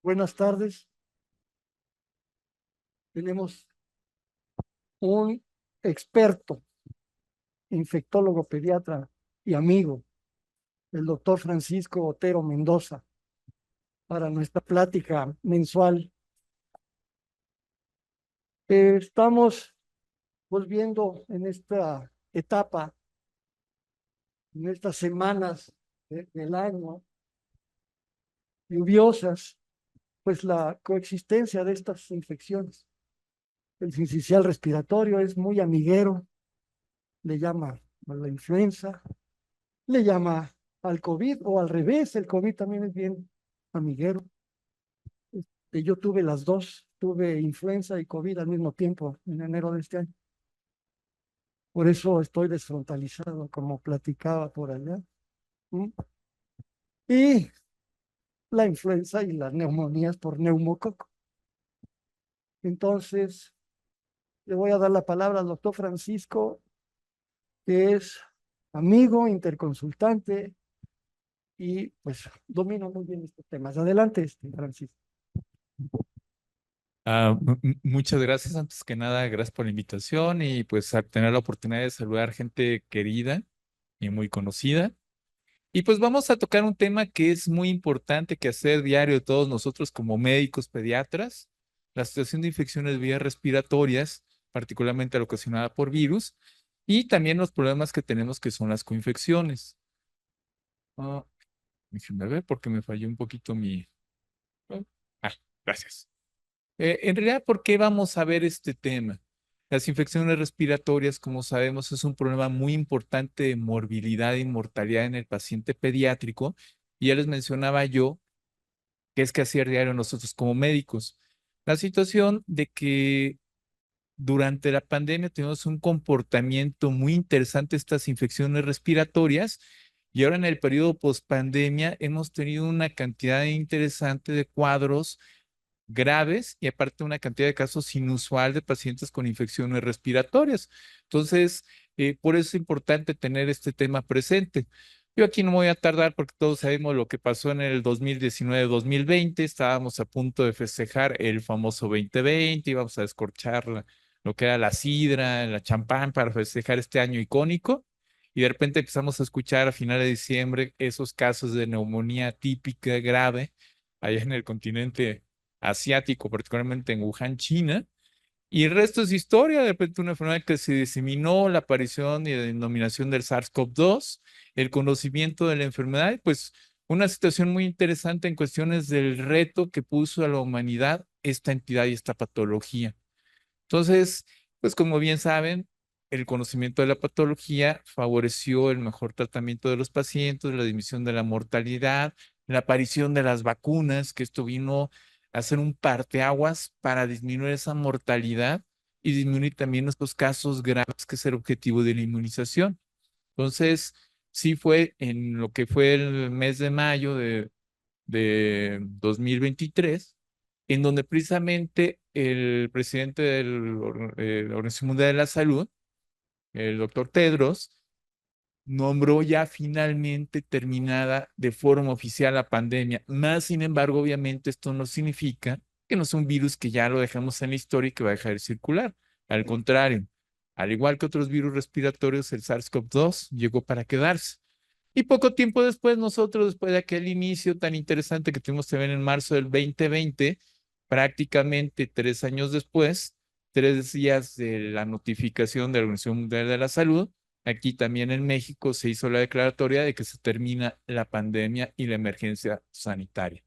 Buenas tardes. Tenemos un experto, infectólogo pediatra y amigo, el doctor Francisco Otero Mendoza, para nuestra plática mensual. Estamos volviendo en esta etapa, en estas semanas del año lluviosas, pues la coexistencia de estas infecciones. El sincicial respiratorio es muy amiguero, le llama a la influenza, le llama al COVID o al revés, el COVID también es bien amiguero. Yo tuve las dos, tuve influenza y COVID al mismo tiempo en enero de este año. Por eso estoy desfrontalizado, como platicaba por allá. ¿Mm? Y la influenza y las neumonías por neumococo. Entonces, le voy a dar la palabra al doctor Francisco, que es amigo, interconsultante y pues domina muy bien estos temas. Adelante, Francisco. Muchas gracias. Antes que nada, gracias por la invitación y pues a tener la oportunidad de saludar gente querida y muy conocida. Y pues vamos a tocar un tema que es muy importante que hacer diario todos nosotros como médicos pediatras, la situación de infecciones de vías respiratorias, particularmente la ocasionada por virus, y también los problemas que tenemos que son las coinfecciones. Ah, Déjenme ver porque me falló un poquito mi... Ah, gracias. En realidad, ¿por qué vamos a ver este tema? Las infecciones respiratorias, como sabemos, es un problema muy importante de morbilidad y mortalidad en el paciente pediátrico. Y ya les mencionaba yo que es que hacer diario nosotros como médicos. La situación de que durante la pandemia tenemos un comportamiento muy interesante de estas infecciones respiratorias y ahora en el periodo post-pandemia hemos tenido una cantidad interesante de cuadros graves y aparte una cantidad de casos inusual de pacientes con infecciones respiratorias. Entonces, por eso es importante tener este tema presente. Yo aquí no me voy a tardar porque todos sabemos lo que pasó en el 2019-2020. Estábamos a punto de festejar el famoso 2020, íbamos a descorchar lo que era la sidra, la champán para festejar este año icónico. Y de repente empezamos a escuchar a finales de diciembre esos casos de neumonía típica grave allá en el continente asiático, particularmente en Wuhan, China. Y el resto es historia, de repente una enfermedad que se diseminó, la aparición y la denominación del SARS-CoV-2, el conocimiento de la enfermedad, y pues una situación muy interesante en cuestiones del reto que puso a la humanidad esta entidad y esta patología. Entonces, pues como bien saben, el conocimiento de la patología favoreció el mejor tratamiento de los pacientes, la disminución de la mortalidad, la aparición de las vacunas, que esto vino a ser un parteaguas para disminuir esa mortalidad y disminuir también estos casos graves, que es el objetivo de la inmunización. Entonces, sí fue en lo que fue el mes de mayo de 2023, en donde precisamente el presidente de la Organización Mundial de la Salud, el doctor Tedros, nombró ya finalmente terminada de forma oficial la pandemia. Más sin embargo, obviamente esto no significa que no es un virus que ya lo dejamos en la historia y que va a dejar de circular. Al contrario, al igual que otros virus respiratorios, el SARS-CoV-2 llegó para quedarse. Y poco tiempo después, nosotros, después de aquel inicio tan interesante que tuvimos también en marzo del 2020, prácticamente 3 años después, 3 días de la notificación de la Organización Mundial de la Salud, aquí también en México se hizo la declaratoria de que se termina la pandemia y la emergencia sanitaria.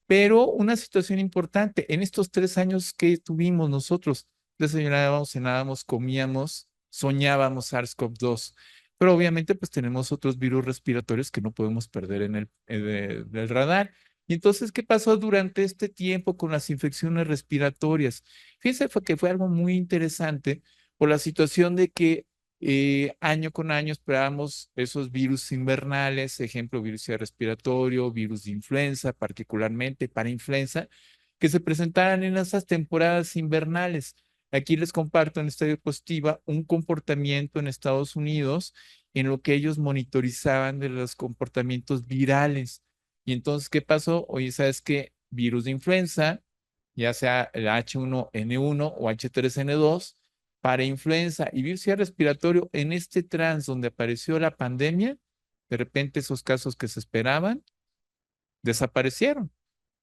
Pero una situación importante, en estos 3 años que tuvimos nosotros, desayunábamos, cenábamos, comíamos, soñábamos SARS-CoV-2, pero obviamente pues tenemos otros virus respiratorios que no podemos perder del radar. Y entonces, ¿qué pasó durante este tiempo con las infecciones respiratorias? Fíjense que fue algo muy interesante por la situación de que año con año esperábamos esos virus invernales, ejemplo, virus respiratorio, virus de influenza, particularmente para influenza, que se presentaran en esas temporadas invernales. Aquí les comparto en esta diapositiva un comportamiento en Estados Unidos en lo que ellos monitorizaban de los comportamientos virales. Y entonces, ¿qué pasó? Oye, ¿sabes qué? virus de influenza, ya sea el H1N1 o H3N2, para influenza y virus respiratorio. En este trance donde apareció la pandemia, de repente esos casos que se esperaban desaparecieron.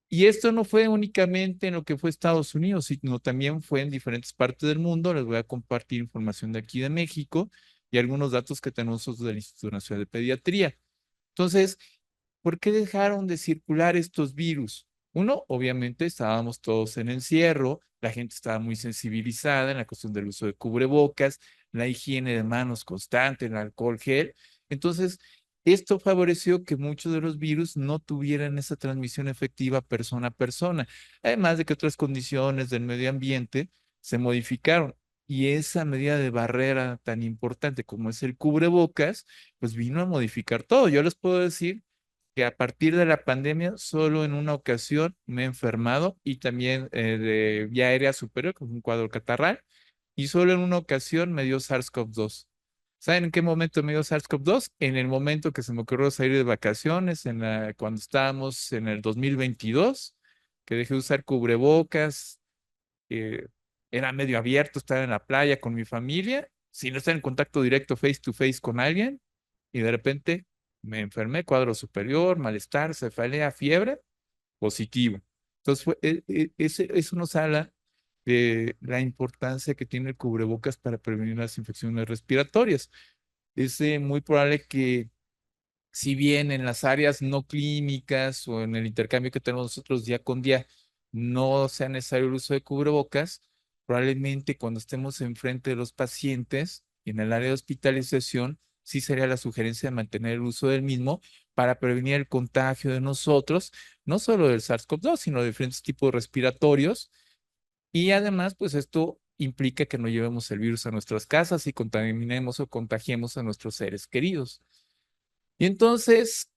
Y esto no fue únicamente en lo que fue Estados Unidos, sino también fue en diferentes partes del mundo. Les voy a compartir información de aquí de México y algunos datos que tenemos nosotros del Instituto Nacional de Pediatría. Entonces, ¿por qué dejaron de circular estos virus? Uno, obviamente estábamos todos en encierro, la gente estaba muy sensibilizada en la cuestión del uso de cubrebocas, la higiene de manos constante, el alcohol gel. Entonces, esto favoreció que muchos de los virus no tuvieran esa transmisión efectiva persona a persona, además de que otras condiciones del medio ambiente se modificaron. Y esa medida de barrera tan importante como es el cubrebocas, pues vino a modificar todo. Yo les puedo decir que a partir de la pandemia, solo en una ocasión me he enfermado y también de vía aérea superior, con un cuadro catarral, y solo en una ocasión me dio SARS-CoV-2. ¿Saben en qué momento me dio SARS-CoV-2? En el momento que se me ocurrió salir de vacaciones, cuando estábamos en el 2022, que dejé de usar cubrebocas, eh, era medio abierto, estaba en la playa con mi familia, sin estar en contacto directo face to face con alguien, y de repente me enfermé, cuadro superior, malestar, cefalea, fiebre, positivo. Entonces, eso nos habla de la importancia que tiene el cubrebocas para prevenir las infecciones respiratorias. Es muy probable que si bien en las áreas no clínicas o en el intercambio que tenemos nosotros día con día no sea necesario el uso de cubrebocas, probablemente cuando estemos enfrente de los pacientes en el área de hospitalización, sí sería la sugerencia de mantener el uso del mismo para prevenir el contagio de nosotros, no solo del SARS-CoV-2, sino de diferentes tipos respiratorios. Y además, pues esto implica que no llevemos el virus a nuestras casas y contaminemos o contagiemos a nuestros seres queridos. Y entonces,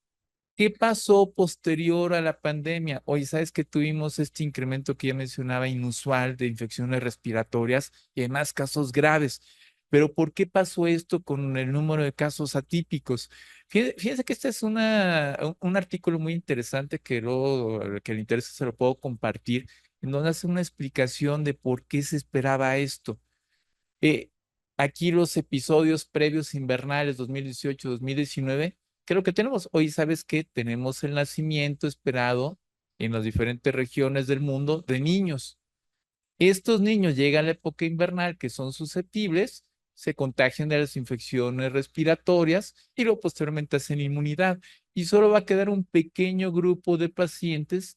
¿qué pasó posterior a la pandemia? Oye, ¿sabes que tuvimos este incremento que ya mencionaba inusual de infecciones respiratorias y además casos graves? Pero ¿por qué pasó esto con el número de casos atípicos? Fíjense que este es un artículo muy interesante que luego, al que le interesa, se lo puedo compartir, en donde hace una explicación de por qué se esperaba esto. Eh, Aquí los episodios previos invernales 2018-2019, creo que tenemos. Hoy, ¿sabes qué? Tenemos el nacimiento esperado en las diferentes regiones del mundo de niños. Estos niños llegan a la época invernal que son susceptibles, se contagian de las infecciones respiratorias y luego posteriormente hacen inmunidad. Y solo va a quedar un pequeño grupo de pacientes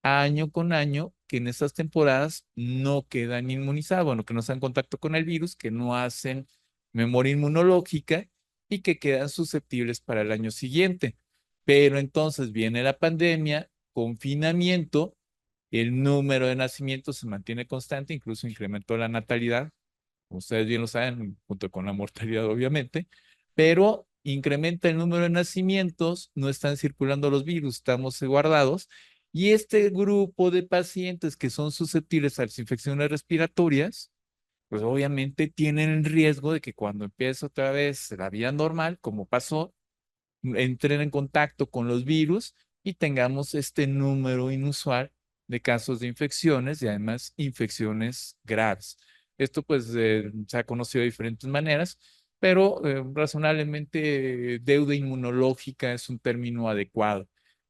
año con año que en estas temporadas no quedan inmunizados, bueno, que no están en contacto con el virus, que no hacen memoria inmunológica y que quedan susceptibles para el año siguiente. Pero entonces viene la pandemia, confinamiento, el número de nacimientos se mantiene constante, incluso incrementó la natalidad, como ustedes bien lo saben, junto con la mortalidad, obviamente, pero incrementa el número de nacimientos, no están circulando los virus, estamos guardados, y este grupo de pacientes que son susceptibles a las infecciones respiratorias, pues obviamente tienen el riesgo de que cuando empiece otra vez la vida normal, como pasó, entren en contacto con los virus y tengamos este número inusual de casos de infecciones y además infecciones graves. Esto pues se ha conocido de diferentes maneras, pero razonablemente deuda inmunológica es un término adecuado.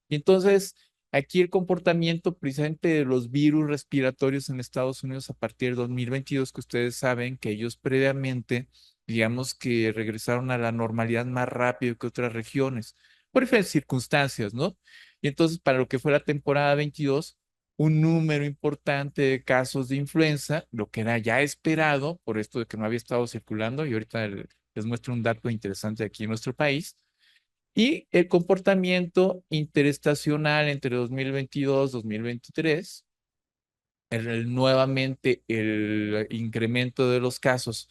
Y entonces, aquí el comportamiento precisamente de los virus respiratorios en Estados Unidos a partir de 2022, que ustedes saben que ellos previamente digamos que regresaron a la normalidad más rápido que otras regiones, por diferentes circunstancias, ¿no? Y entonces, para lo que fue la temporada 22, un número importante de casos de influenza, lo que era ya esperado por esto de que no había estado circulando, y ahorita les muestro un dato interesante aquí en nuestro país, y el comportamiento interestacional entre 2022 y 2023, nuevamente el incremento de los casos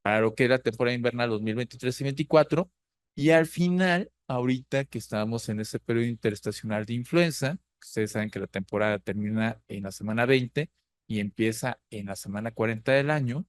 para lo que era temporada invernal 2023 y 24, y al final, ahorita que estamos en ese periodo interestacional de influenza, ustedes saben que la temporada termina en la semana 20 y empieza en la semana 40 del año,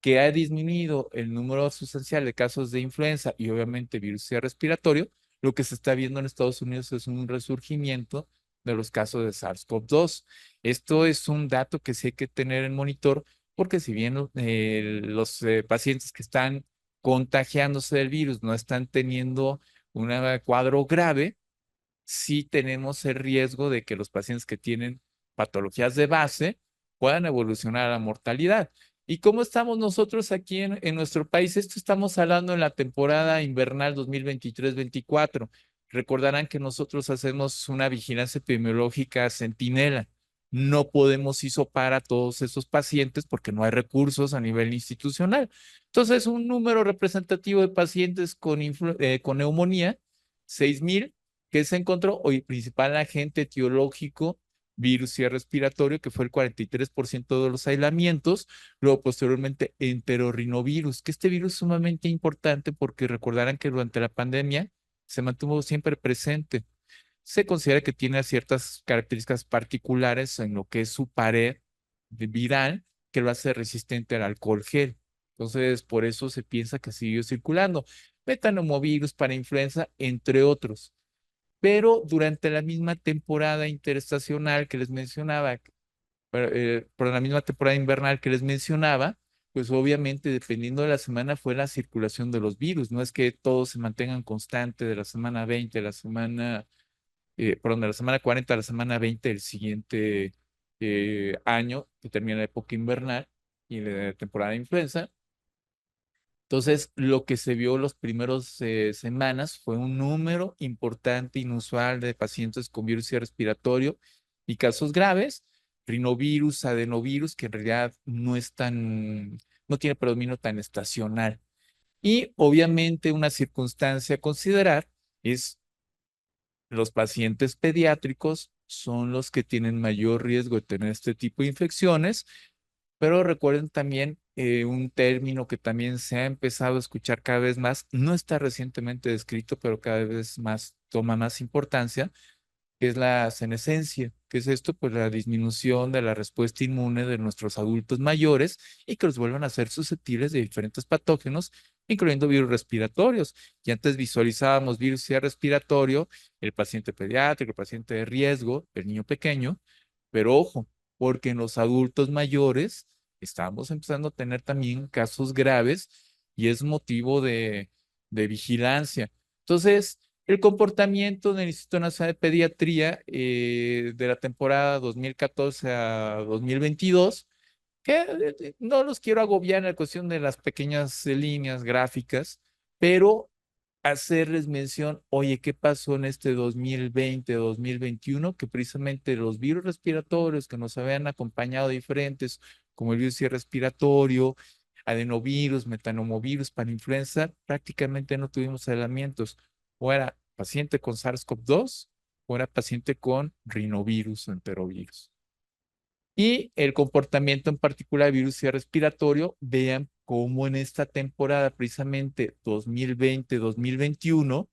que ha disminuido el número sustancial de casos de influenza y obviamente virus respiratorio. Lo que se está viendo en Estados Unidos es un resurgimiento de los casos de SARS-CoV-2. Esto es un dato que sí hay que tener en monitor porque si bien los pacientes que están contagiándose del virus no están teniendo un cuadro grave, sí tenemos el riesgo de que los pacientes que tienen patologías de base puedan evolucionar a la mortalidad. ¿Y cómo estamos nosotros aquí en nuestro país? Esto estamos hablando en la temporada invernal 2023-24. Recordarán que nosotros hacemos una vigilancia epidemiológica centinela. No podemos hisopar a todos esos pacientes porque no hay recursos a nivel institucional. Entonces, un número representativo de pacientes con neumonía, 6,000, que se encontró hoy principal agente etiológico, virus y respiratorio, que fue el 43% de los aislamientos, luego posteriormente enterorrinovirus, que este virus es sumamente importante porque recordarán que durante la pandemia se mantuvo siempre presente. Se considera que tiene ciertas características particulares en lo que es su pared viral que lo hace resistente al alcohol gel. Entonces, por eso se piensa que siguió circulando. Metanomovirus para influenza, entre otros. Pero durante la misma temporada interestacional que les mencionaba, por la misma temporada invernal que les mencionaba, pues obviamente dependiendo de la semana fue la circulación de los virus. No es que todos se mantengan constante de la semana 20, de la semana 40 a la semana 20 del siguiente año, que termina la época invernal y la temporada de influenza. Entonces, lo que se vio los primeros semanas fue un número importante, inusual de pacientes con virus respiratorio y casos graves, rinovirus, adenovirus, que en realidad no tiene predominio tan estacional. Y obviamente una circunstancia a considerar es los pacientes pediátricos son los que tienen mayor riesgo de tener este tipo de infecciones, pero recuerden también un término que también se ha empezado a escuchar cada vez más, no está recientemente descrito, pero cada vez más toma más importancia, que es la senescencia. ¿Qué es esto? Pues la disminución de la respuesta inmune de nuestros adultos mayores y que los vuelvan a ser susceptibles de diferentes patógenos, incluyendo virus respiratorios. Y antes visualizábamos virus respiratorio, el paciente pediátrico, el paciente de riesgo, el niño pequeño, pero ojo, porque en los adultos mayores estamos empezando a tener también casos graves y es motivo de vigilancia. Entonces, el comportamiento del Instituto Nacional de Pediatría de la temporada 2014 a 2022, que no los quiero agobiar en la cuestión de las pequeñas líneas gráficas, pero hacerles mención, oye, ¿qué pasó en este 2020, 2021? Que precisamente los virus respiratorios que nos habían acompañado diferentes, como el virus respiratorio, adenovirus, metanomovirus para influenza, prácticamente no tuvimos aislamientos. O era paciente con SARS-CoV-2 o era paciente con rinovirus o enterovirus. Y el comportamiento en particular de virus respiratorio, vean cómo en esta temporada, precisamente 2020-2021,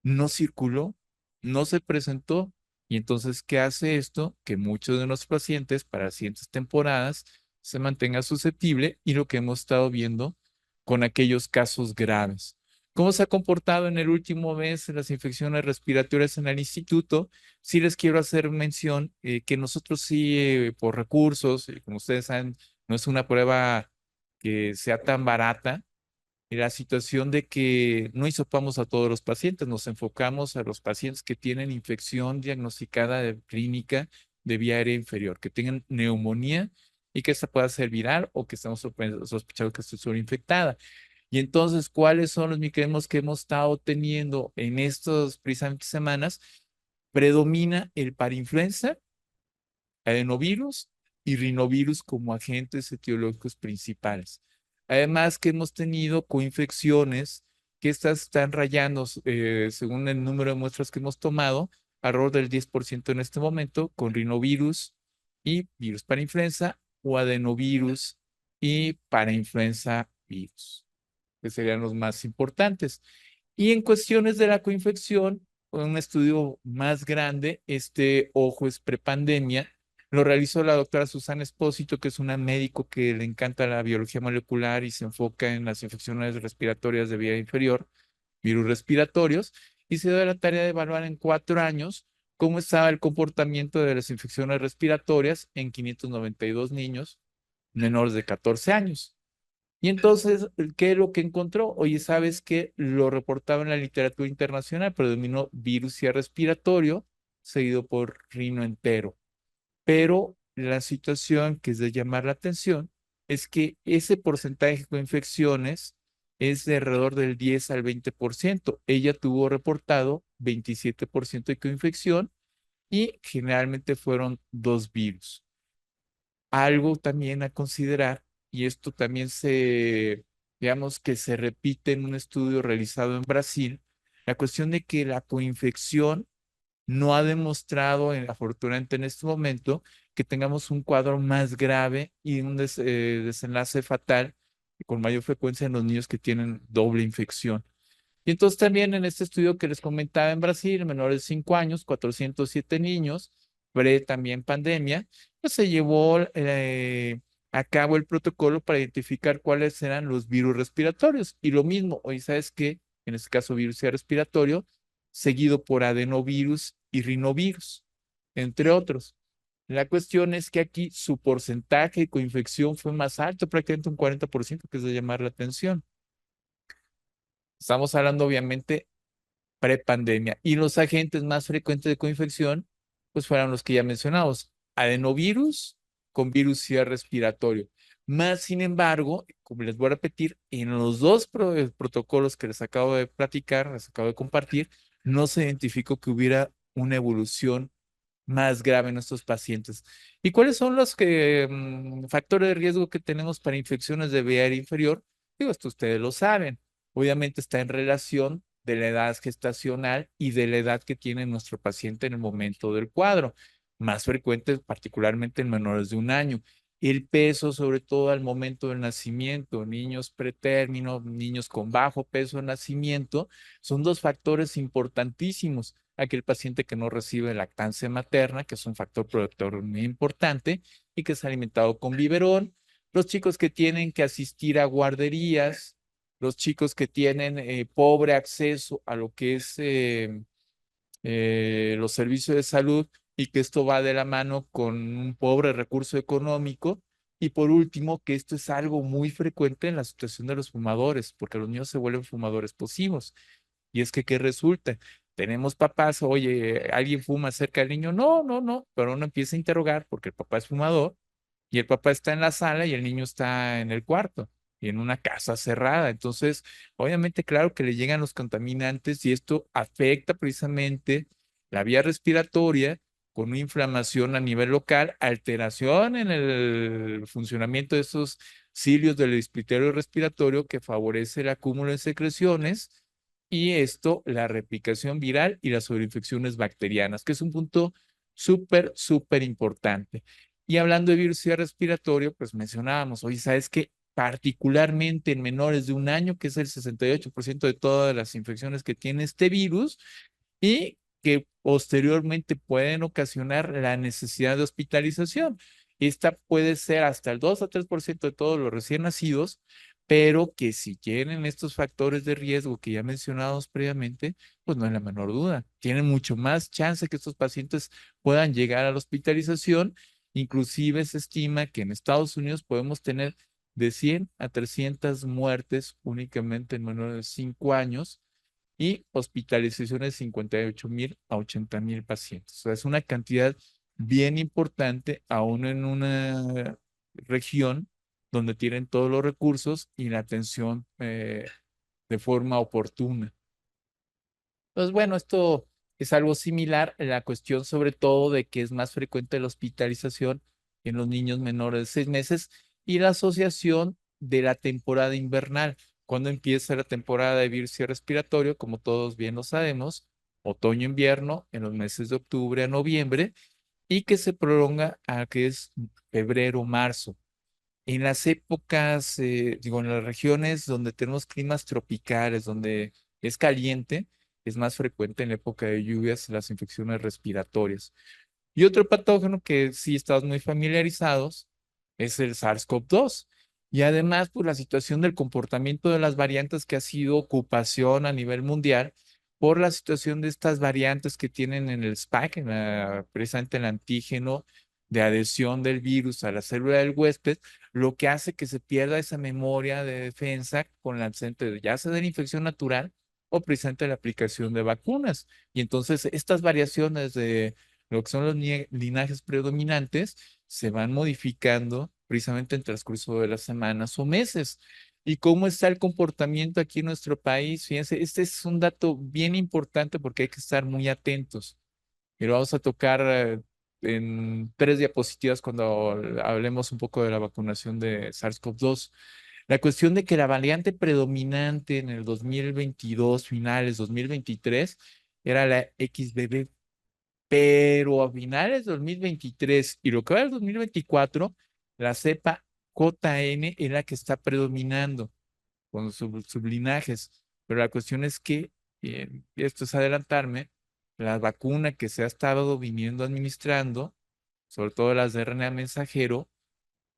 no circuló, no se presentó. Y entonces, ¿qué hace esto? Que muchos de nuestros pacientes para las siguientes temporadas se mantengan susceptibles y lo que hemos estado viendo con aquellos casos graves. ¿Cómo se ha comportado en el último mes las infecciones respiratorias en el instituto? Sí les quiero hacer mención que nosotros sí, por recursos, como ustedes saben, no es una prueba que sea tan barata, y la situación de que no hisopamos a todos los pacientes, nos enfocamos a los pacientes que tienen infección diagnosticada de clínica de vía aérea inferior, que tengan neumonía y que esta pueda ser viral o que estamos sospechando que esté infectada. Y entonces, ¿cuáles son los mecanismos que hemos estado teniendo en estas precisamente semanas? Predomina el parainfluenza, adenovirus y rinovirus como agentes etiológicos principales. Además que hemos tenido coinfecciones que estas están rayando, según el número de muestras que hemos tomado, alrededor del 10% en este momento, con rinovirus y virus para influenza o adenovirus y para influenza virus, que serían los más importantes. Y en cuestiones de la coinfección, un estudio más grande, este ojo es prepandemia, lo realizó la doctora Susana Espósito, que es una médico que le encanta la biología molecular y se enfoca en las infecciones respiratorias de vía inferior, virus respiratorios, y se dio la tarea de evaluar en 4 años cómo estaba el comportamiento de las infecciones respiratorias en 592 niños menores de 14 años. Y entonces, ¿qué es lo que encontró? Oye, ¿sabes qué? Lo reportaba en la literatura internacional, predominó virus respiratorio, seguido por rino entero. Pero la situación que es de llamar la atención es que ese porcentaje de coinfecciones es de alrededor del 10 al 20%. Ella tuvo reportado 27% de coinfección y generalmente fueron dos virus. Algo también a considerar, y esto también digamos que se repite en un estudio realizado en Brasil, la cuestión de que la coinfección no ha demostrado, afortunadamente en este momento, que tengamos un cuadro más grave y un desenlace fatal con mayor frecuencia en los niños que tienen doble infección. Y entonces también en este estudio que les comentaba en Brasil, menores de 5 años, 407 niños, también pandemia, pues se llevó a cabo el protocolo para identificar cuáles eran los virus respiratorios. Y lo mismo, hoy sabes que en este caso virus respiratorio, seguido por adenovirus y rinovirus, entre otros. La cuestión es que aquí su porcentaje de coinfección fue más alto, prácticamente un 40%, que es de llamar la atención. Estamos hablando obviamente prepandemia. Y los agentes más frecuentes de coinfección, pues fueron los que ya mencionamos, adenovirus con virus respiratorio. Más sin embargo, como les voy a repetir, en los dos protocolos que les acabo de platicar, les acabo de compartir, no se identificó que hubiera una evolución más grave en estos pacientes. ¿Y cuáles son los factores de riesgo que tenemos para infecciones de vía aérea inferior? Digo, esto ustedes lo saben. Obviamente está en relación de la edad gestacional y de la edad que tiene nuestro paciente en el momento del cuadro. Más frecuente, particularmente en menores de un año. El peso, sobre todo al momento del nacimiento, niños pretérmino, niños con bajo peso de nacimiento, son dos factores importantísimos. Aquel paciente que no recibe lactancia materna, que es un factor protector muy importante y que es alimentado con biberón. Los chicos que tienen que asistir a guarderías, los chicos que tienen pobre acceso a lo que es los servicios de salud y que esto va de la mano con un pobre recurso económico. Y por último, que esto es algo muy frecuente en la situación de los fumadores, porque los niños se vuelven fumadores pasivos. Y es que, ¿qué resulta? Tenemos papás, oye, ¿alguien fuma cerca del niño? No, no, no, pero uno empieza a interrogar porque el papá es fumador y el papá está en la sala y el niño está en el cuarto y en una casa cerrada. Entonces, obviamente, claro que le llegan los contaminantes y esto afecta precisamente la vía respiratoria con una inflamación a nivel local, alteración en el funcionamiento de esos cilios del epitelio respiratorio que favorece el acúmulo de secreciones y esto, la replicación viral y las sobreinfecciones bacterianas, que es un punto súper, súper importante. Y hablando de virus respiratorio, pues mencionábamos, oye, ¿sabes qué? Particularmente en menores de un año, que es el 68% de todas las infecciones que tiene este virus, y que posteriormente pueden ocasionar la necesidad de hospitalización. Esta puede ser hasta el 2 a 3% de todos los recién nacidos, pero que si tienen estos factores de riesgo que ya mencionamos previamente, pues no hay la menor duda. Tienen mucho más chance que estos pacientes puedan llegar a la hospitalización. Inclusive se estima que en Estados Unidos podemos tener de 100 a 300 muertes únicamente en menores de 5 años y hospitalizaciones de 58,000 a 80,000 pacientes. O sea, es una cantidad bien importante, aún en una región donde tienen todos los recursos y la atención de forma oportuna. Entonces, bueno, esto es algo similar a la cuestión sobre todo de que es más frecuente la hospitalización en los niños menores de 6 meses y la asociación de la temporada invernal. Cuando empieza la temporada de virus respiratorio, como todos bien lo sabemos, otoño-invierno, en los meses de octubre a noviembre, y que se prolonga a que es febrero-marzo. En las épocas, digo, en las regiones donde tenemos climas tropicales, donde es caliente, es más frecuente en la época de lluvias las infecciones respiratorias. Y otro patógeno que sí estamos muy familiarizados es el SARS-CoV-2. Y además, pues la situación del comportamiento de las variantes que ha sido ocupación a nivel mundial, por la situación de estas variantes que tienen en el spike, precisamente el antígeno de adhesión del virus a la célula del huésped, lo que hace que se pierda esa memoria de defensa con la antecedente de ya sea de la infección natural o precisamente la aplicación de vacunas. Y entonces estas variaciones de lo que son los linajes predominantes se van modificando precisamente en el transcurso de las semanas o meses. ¿Y cómo está el comportamiento aquí en nuestro país? Fíjense, este es un dato bien importante porque hay que estar muy atentos. Y lo vamos a tocar en 3 diapositivas cuando hablemos un poco de la vacunación de SARS-CoV-2. La cuestión de que la variante predominante en el 2022, finales 2023, era la XBB, pero a finales de 2023 y lo que va del 2024, la cepa JN es la que está predominando con sus sublinajes. Pero la cuestión es que, esto es adelantarme, la vacuna que se ha estado viniendo administrando, sobre todo las de RNA mensajero,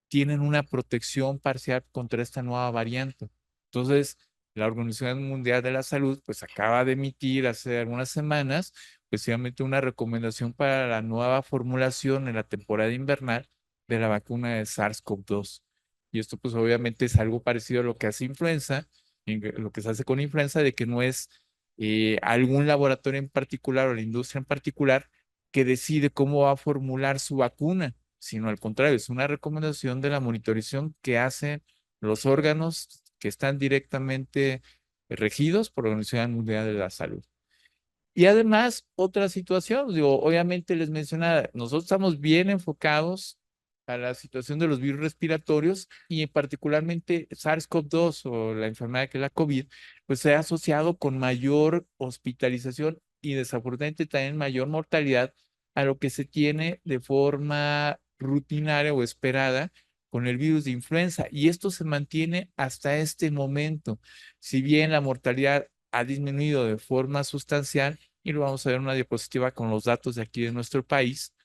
tienen una protección parcial contra esta nueva variante. Entonces, la Organización Mundial de la Salud, pues acaba de emitir hace algunas semanas, precisamente una recomendación para la nueva formulación en la temporada invernal de la vacuna de SARS-CoV-2. Y esto, pues obviamente es algo parecido a lo que hace influenza, lo que se hace con influenza, de que no es algún laboratorio en particular o la industria en particular que decide cómo va a formular su vacuna, sino al contrario, es una recomendación de la monitorización que hacen los órganos que están directamente regidos por la Organización Mundial de la Salud. Y además, otra situación, digo, obviamente les mencionaba, nosotros estamos bien enfocados a la situación de los virus respiratorios y particularmente SARS-CoV-2 o la enfermedad que es la COVID, pues se ha asociado con mayor hospitalización y desafortunadamente también mayor mortalidad a lo que se tiene de forma rutinaria o esperada con el virus de influenza. Y esto se mantiene hasta este momento. Si bien la mortalidad ha disminuido de forma sustancial, y lo vamos a ver en una diapositiva con los datos de aquí de nuestro país,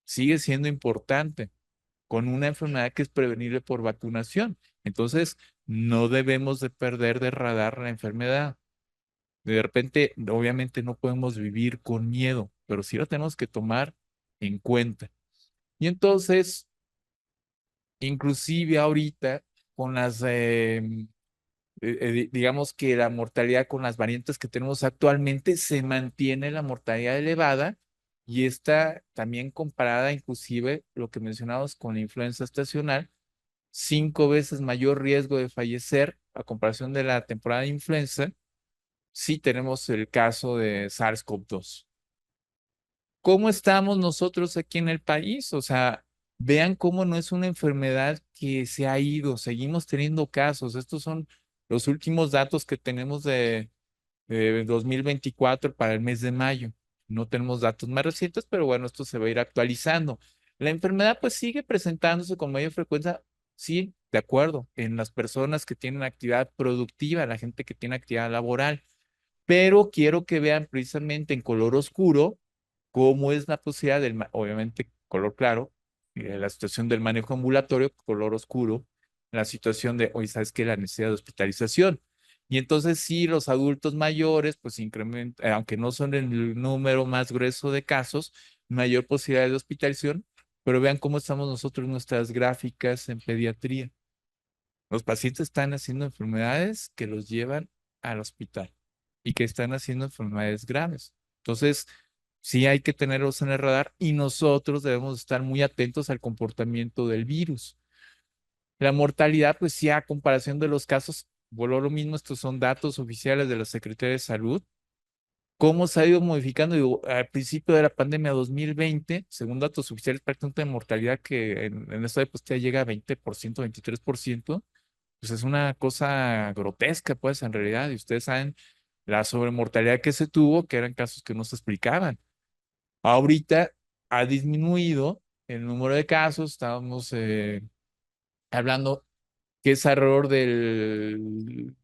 sigue siendo importante con una enfermedad que es prevenible por vacunación. Entonces, no debemos de perder de radar la enfermedad. De repente, obviamente no podemos vivir con miedo, pero sí lo tenemos que tomar en cuenta. Y entonces, inclusive ahorita, con las digamos que la mortalidad con las variantes que tenemos actualmente se mantiene la mortalidad elevada y está también comparada inclusive lo que mencionamos con la influenza estacional, 5 veces mayor riesgo de fallecer a comparación de la temporada de influenza si tenemos el caso de SARS-CoV-2. ¿Cómo estamos nosotros aquí en el país? O sea, vean cómo no es una enfermedad que se ha ido, seguimos teniendo casos. Estos son los últimos datos que tenemos de 2024 para el mes de mayo. No tenemos datos más recientes, pero bueno, esto se va a ir actualizando. La enfermedad pues sigue presentándose con mayor frecuencia, sí, de acuerdo, en las personas que tienen actividad productiva, la gente que tiene actividad laboral, pero quiero que vean precisamente en color oscuro cómo es la posibilidad del, obviamente, color claro, la situación del manejo ambulatorio, color oscuro, la situación de, hoy sabes que la necesidad de hospitalización. Y entonces sí, los adultos mayores, pues incrementan, aunque no son el número más grueso de casos, mayor posibilidad de hospitalización, pero vean cómo estamos nosotros en nuestras gráficas en pediatría. Los pacientes están haciendo enfermedades que los llevan al hospital y que están haciendo enfermedades graves. Entonces, sí hay que tenerlos en el radar y nosotros debemos estar muy atentos al comportamiento del virus. La mortalidad, pues sí, a comparación de los casos, vuelvo a lo mismo, estos son datos oficiales de la Secretaría de Salud. ¿Cómo se ha ido modificando? Digo, al principio de la pandemia 2020, según datos oficiales, prácticamente de mortalidad que en esta época ya llega a 20%, 23%, pues es una cosa grotesca, pues en realidad, y ustedes saben la sobremortalidad que se tuvo, que eran casos que no se explicaban. Ahorita ha disminuido el número de casos, estábamos hablando que es alrededor del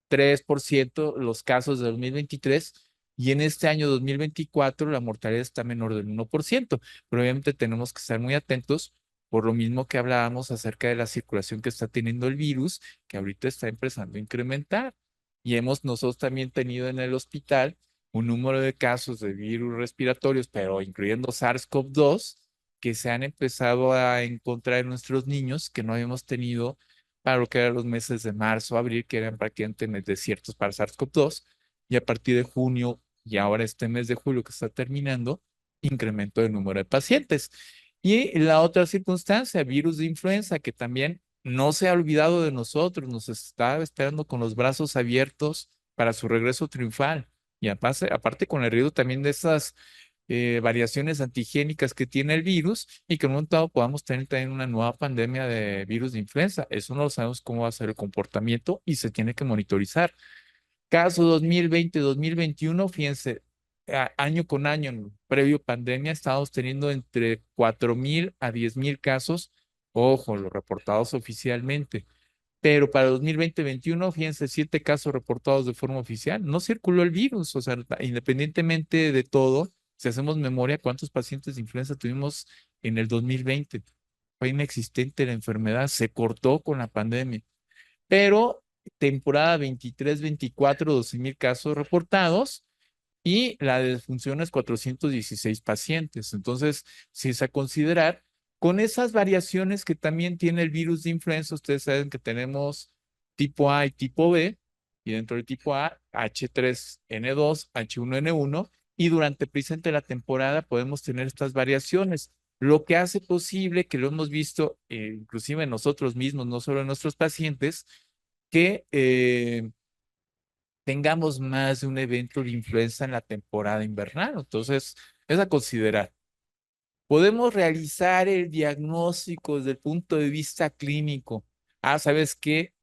3% los casos de 2023 y en este año 2024 la mortalidad está menor del 1%, pero obviamente tenemos que estar muy atentos por lo mismo que hablábamos acerca de la circulación que está teniendo el virus, que ahorita está empezando a incrementar. Y hemos nosotros también tenido en el hospital un número de casos de virus respiratorios, pero incluyendo SARS-CoV-2, que se han empezado a encontrar en nuestros niños que no habíamos tenido para lo que eran los meses de marzo, abril, que eran prácticamente desiertos para SARS-CoV-2, y a partir de junio y ahora este mes de julio que está terminando, incremento del número de pacientes. Y la otra circunstancia, virus de influenza, que también no se ha olvidado de nosotros, nos está esperando con los brazos abiertos para su regreso triunfal. Y aparte con el riesgo también de esas variaciones antigénicas que tiene el virus y que en un momento dado podamos tener también una nueva pandemia de virus de influenza. Eso no sabemos cómo va a ser el comportamiento y se tiene que monitorizar. Caso 2020-2021, fíjense, año con año, previo pandemia, estábamos teniendo entre 4,000 a 10,000 casos, ojo, los reportados oficialmente. Pero para 2020-21, fíjense, 7 casos reportados de forma oficial. No circuló el virus, o sea, independientemente de todo, si hacemos memoria, ¿cuántos pacientes de influenza tuvimos en el 2020? Fue inexistente la enfermedad, se cortó con la pandemia. Pero temporada 23-24, 12,000 casos reportados y la defunción es 416 pacientes. Entonces, si es a considerar, con esas variaciones que también tiene el virus de influenza, ustedes saben que tenemos tipo A y tipo B, y dentro del tipo A, H3N2, H1N1, y durante precisamente la temporada podemos tener estas variaciones, lo que hace posible que lo hemos visto inclusive en nosotros mismos, no solo en nuestros pacientes, que tengamos más de un evento de influenza en la temporada invernal. Entonces, es a considerar. Podemos realizar el diagnóstico desde el punto de vista clínico. Ah, ¿sabes qué?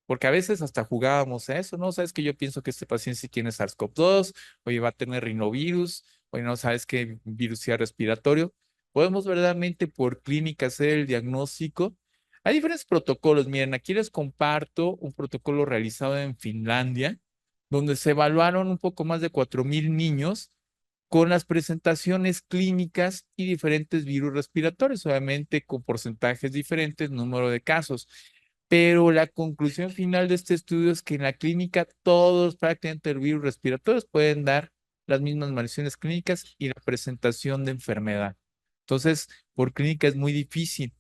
Porque a veces hasta jugábamos a eso, ¿no? Sabes que yo pienso que este paciente sí tiene SARS-CoV-2, oye, va a tener rinovirus, oye, no sabes qué virus sea respiratorio. Podemos verdaderamente por clínica hacer el diagnóstico. Hay diferentes protocolos. Miren, aquí les comparto un protocolo realizado en Finlandia, donde se evaluaron un poco más de 4,000 niños con las presentaciones clínicas y diferentes virus respiratorios, obviamente con porcentajes diferentes, número de casos. Pero la conclusión final de este estudio es que en la clínica todos prácticamente los virus respiratorios pueden dar las mismas variaciones clínicas y la presentación de enfermedad. Entonces, por clínica es muy difícil.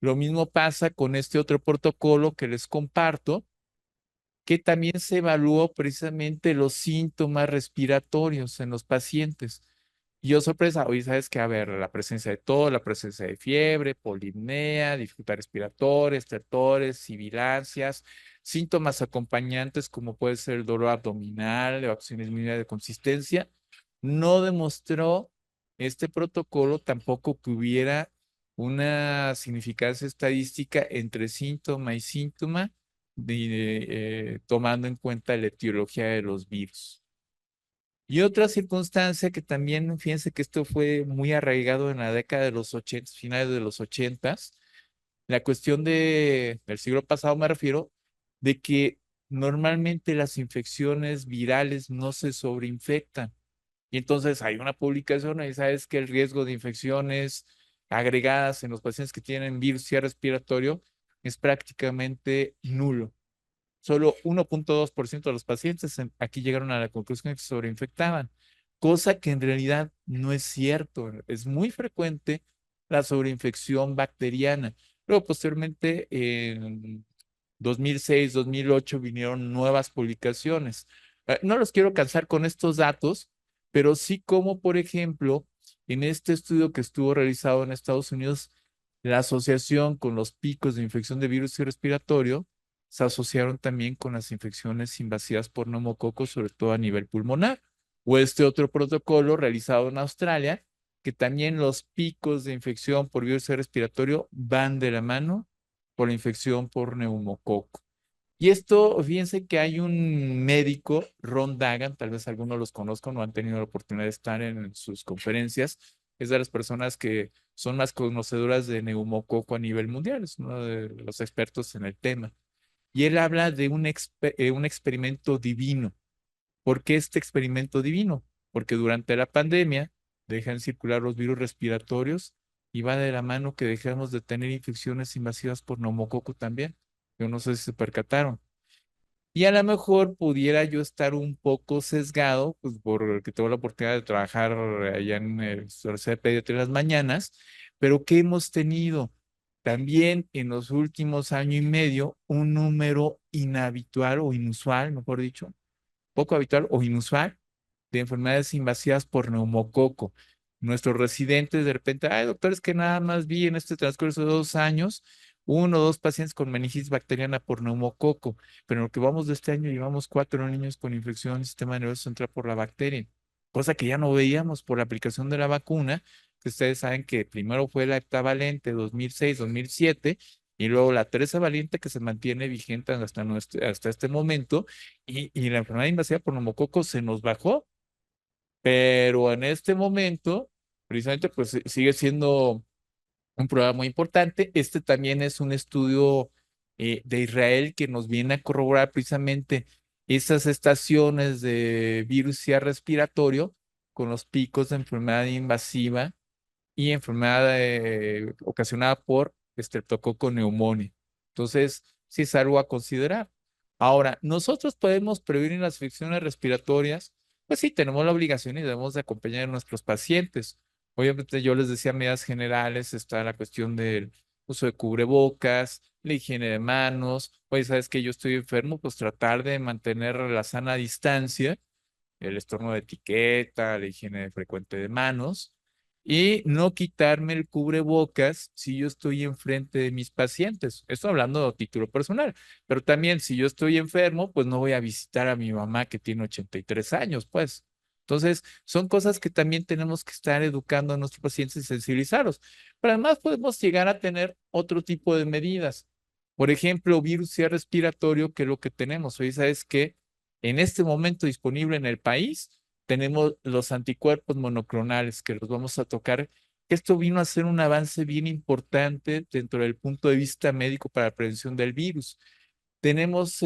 Lo mismo pasa con este otro protocolo que les comparto, que también se evaluó precisamente los síntomas respiratorios en los pacientes. Y yo sorpresa, oye, ¿sabes qué? A ver, la presencia de tos, la presencia de fiebre, polipnea, dificultad respiratoria, estertores, sibilancias, síntomas acompañantes como puede ser el dolor abdominal, elevaciones mínimas de consistencia. No demostró este protocolo tampoco que hubiera una significancia estadística entre síntoma y síntoma, tomando en cuenta la etiología de los virus. Y otra circunstancia que también, fíjense que esto fue muy arraigado en la década de los 80, finales de los 80, la cuestión del siglo pasado me refiero, de que normalmente las infecciones virales no se sobreinfectan. Y entonces hay una publicación y sabes que el riesgo de infecciones agregadas en los pacientes que tienen virus respiratorio es prácticamente nulo. Solo 1,2% de los pacientes aquí llegaron a la conclusión de que se sobreinfectaban, cosa que en realidad no es cierto. Es muy frecuente la sobreinfección bacteriana. Luego, posteriormente, en 2006, 2008 vinieron nuevas publicaciones. No los quiero cansar con estos datos, pero sí como, por ejemplo, en este estudio que estuvo realizado en Estados Unidos, la asociación con los picos de infección de virus y respiratorio se asociaron también con las infecciones invasivas por neumococos, sobre todo a nivel pulmonar. O este otro protocolo realizado en Australia, que también los picos de infección por virus respiratorio van de la mano por la infección por neumococo. Y esto, fíjense que hay un médico, Ron Dagan, tal vez algunos los conozcan o han tenido la oportunidad de estar en sus conferencias, es de las personas que son más conocedoras de neumococo a nivel mundial, es uno de los expertos en el tema. Y él habla de un experimento divino. ¿Por qué este experimento divino? Porque durante la pandemia dejan circular los virus respiratorios y va de la mano que dejamos de tener infecciones invasivas por neumococo también. Yo no sé si se percataron. Y a lo mejor pudiera yo estar un poco sesgado, pues porque tengo la oportunidad de trabajar allá en el Universidad de Pediatría en las mañanas, pero ¿qué hemos tenido? También en los últimos año y medio, un número inhabitual o inusual, mejor dicho, poco habitual o inusual de enfermedades invasivas por neumococo. Nuestros residentes de repente, ay, doctores, que nada más vi en este transcurso de 2 años, 1 o 2 pacientes con meningitis bacteriana por neumococo, pero en lo que vamos de este año llevamos 4 niños con infección del sistema nervioso central por la bacteria, cosa que ya no veíamos por la aplicación de la vacuna, que ustedes saben que primero fue la heptavalente 2006, 2007, y luego la tetravalente que se mantiene vigente hasta este momento, y la enfermedad invasiva por neumococo se nos bajó, pero en este momento, precisamente, pues sigue siendo un programa muy importante. Este también es un estudio de Israel que nos viene a corroborar precisamente esas estaciones de virus y respiratorio con los picos de enfermedad invasiva y enfermedad ocasionada por Streptococcus pneumoniae. Entonces, sí es algo a considerar. Ahora, nosotros podemos prevenir las infecciones respiratorias, pues sí, tenemos la obligación y debemos de acompañar a nuestros pacientes. Obviamente, yo les decía medidas generales, está la cuestión del uso de cubrebocas, la higiene de manos. Oye, ¿sabes que yo estoy enfermo? Pues tratar de mantener la sana distancia, el estorno de etiqueta, la higiene frecuente de manos y no quitarme el cubrebocas si yo estoy enfrente de mis pacientes. Estoy hablando de título personal, pero también si yo estoy enfermo, pues no voy a visitar a mi mamá que tiene 83 años, pues. Entonces, son cosas que también tenemos que estar educando a nuestros pacientes y sensibilizarlos. Pero además podemos llegar a tener otro tipo de medidas. Por ejemplo, virus respiratorio, que es lo que tenemos. Oye, ¿sabes qué? En este momento disponible en el país, tenemos los anticuerpos monoclonales que los vamos a tocar. Esto vino a ser un avance bien importante dentro del punto de vista médico para la prevención del virus. Tenemos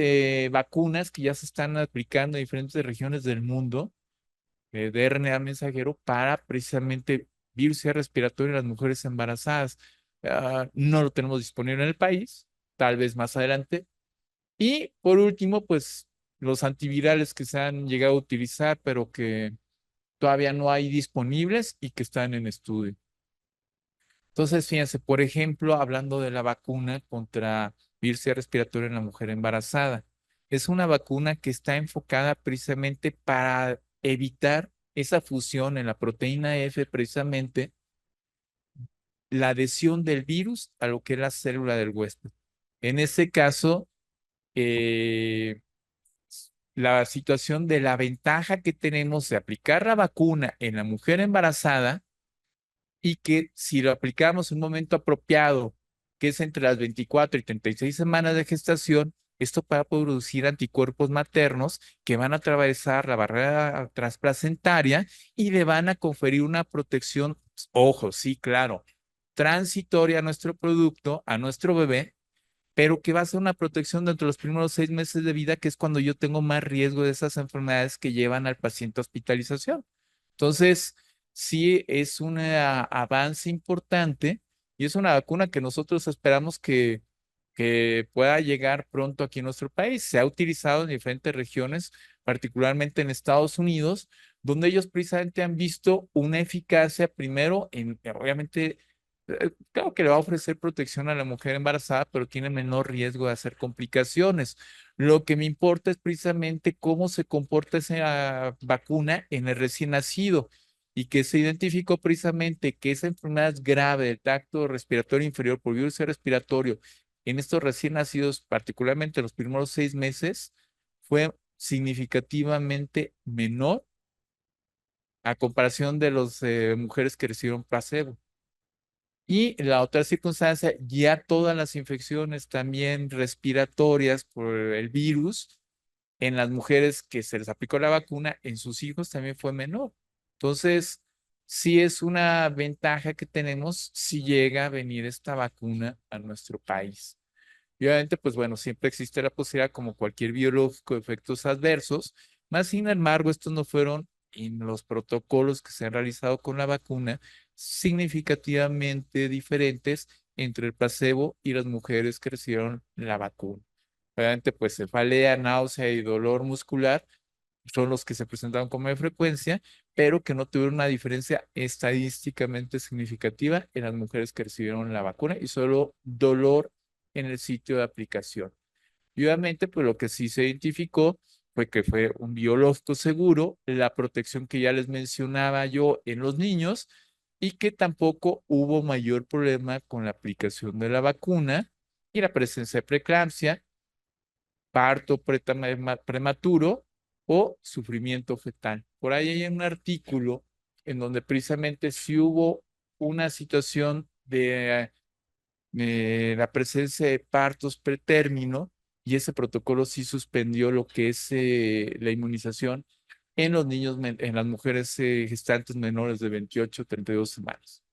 vacunas que ya se están aplicando en diferentes regiones del mundo de RNA mensajero para precisamente virus respiratorio en las mujeres embarazadas. No lo tenemos disponible en el país, tal vez más adelante, y por último, pues los antivirales que se han llegado a utilizar, pero que todavía no hay disponibles y que están en estudio. Entonces, fíjense, por ejemplo, hablando de la vacuna contra virus respiratorio en la mujer embarazada, es una vacuna que está enfocada precisamente para evitar esa fusión en la proteína F, precisamente la adhesión del virus a lo que es la célula del huésped. En ese caso, eh, la situación de la ventaja que tenemos de aplicar la vacuna en la mujer embarazada y que si lo aplicamos en un momento apropiado, que es entre las 24 y 36 semanas de gestación, esto va a producir anticuerpos maternos que van a atravesar la barrera transplacentaria y le van a conferir una protección, ojo, sí, claro, transitoria a nuestro producto, a nuestro bebé, pero que va a ser una protección dentro de los primeros 6 meses de vida, que es cuando yo tengo más riesgo de esas enfermedades que llevan al paciente a hospitalización. Entonces, sí es un avance importante y es una vacuna que nosotros esperamos que pueda llegar pronto aquí en nuestro país. Se ha utilizado en diferentes regiones, particularmente en Estados Unidos, donde ellos precisamente han visto una eficacia primero en, obviamente, claro que le va a ofrecer protección a la mujer embarazada, pero tiene menor riesgo de hacer complicaciones. Lo que me importa es precisamente cómo se comporta esa vacuna en el recién nacido y que se identificó precisamente que esa enfermedad grave del tracto respiratorio inferior por virus respiratorio en estos recién nacidos, particularmente los primeros 6 meses, fue significativamente menor a comparación de las mujeres que recibieron placebo. Y la otra circunstancia, ya todas las infecciones también respiratorias por el virus en las mujeres que se les aplicó la vacuna, en sus hijos también fue menor. Entonces, sí es una ventaja que tenemos si llega a venir esta vacuna a nuestro país. Y obviamente, pues bueno, siempre existe la posibilidad, como cualquier biológico, de efectos adversos, más sin embargo, estos no fueron en los protocolos que se han realizado con la vacuna significativamente diferentes entre el placebo y las mujeres que recibieron la vacuna. Obviamente, pues cefalea, náusea y dolor muscular son los que se presentaron con mayor frecuencia, pero que no tuvieron una diferencia estadísticamente significativa en las mujeres que recibieron la vacuna y solo dolor en el sitio de aplicación. Y obviamente, pues lo que sí se identificó fue que fue un biológico seguro, la protección que ya les mencionaba yo en los niños y que tampoco hubo mayor problema con la aplicación de la vacuna y la presencia de preeclampsia, parto prematuro o sufrimiento fetal. Por ahí hay un artículo en donde precisamente sí hubo una situación de la presencia de partos pretérmino y ese protocolo sí suspendió lo que es la inmunización en los niños, en las mujeres gestantes menores de 28 a 32 semanas.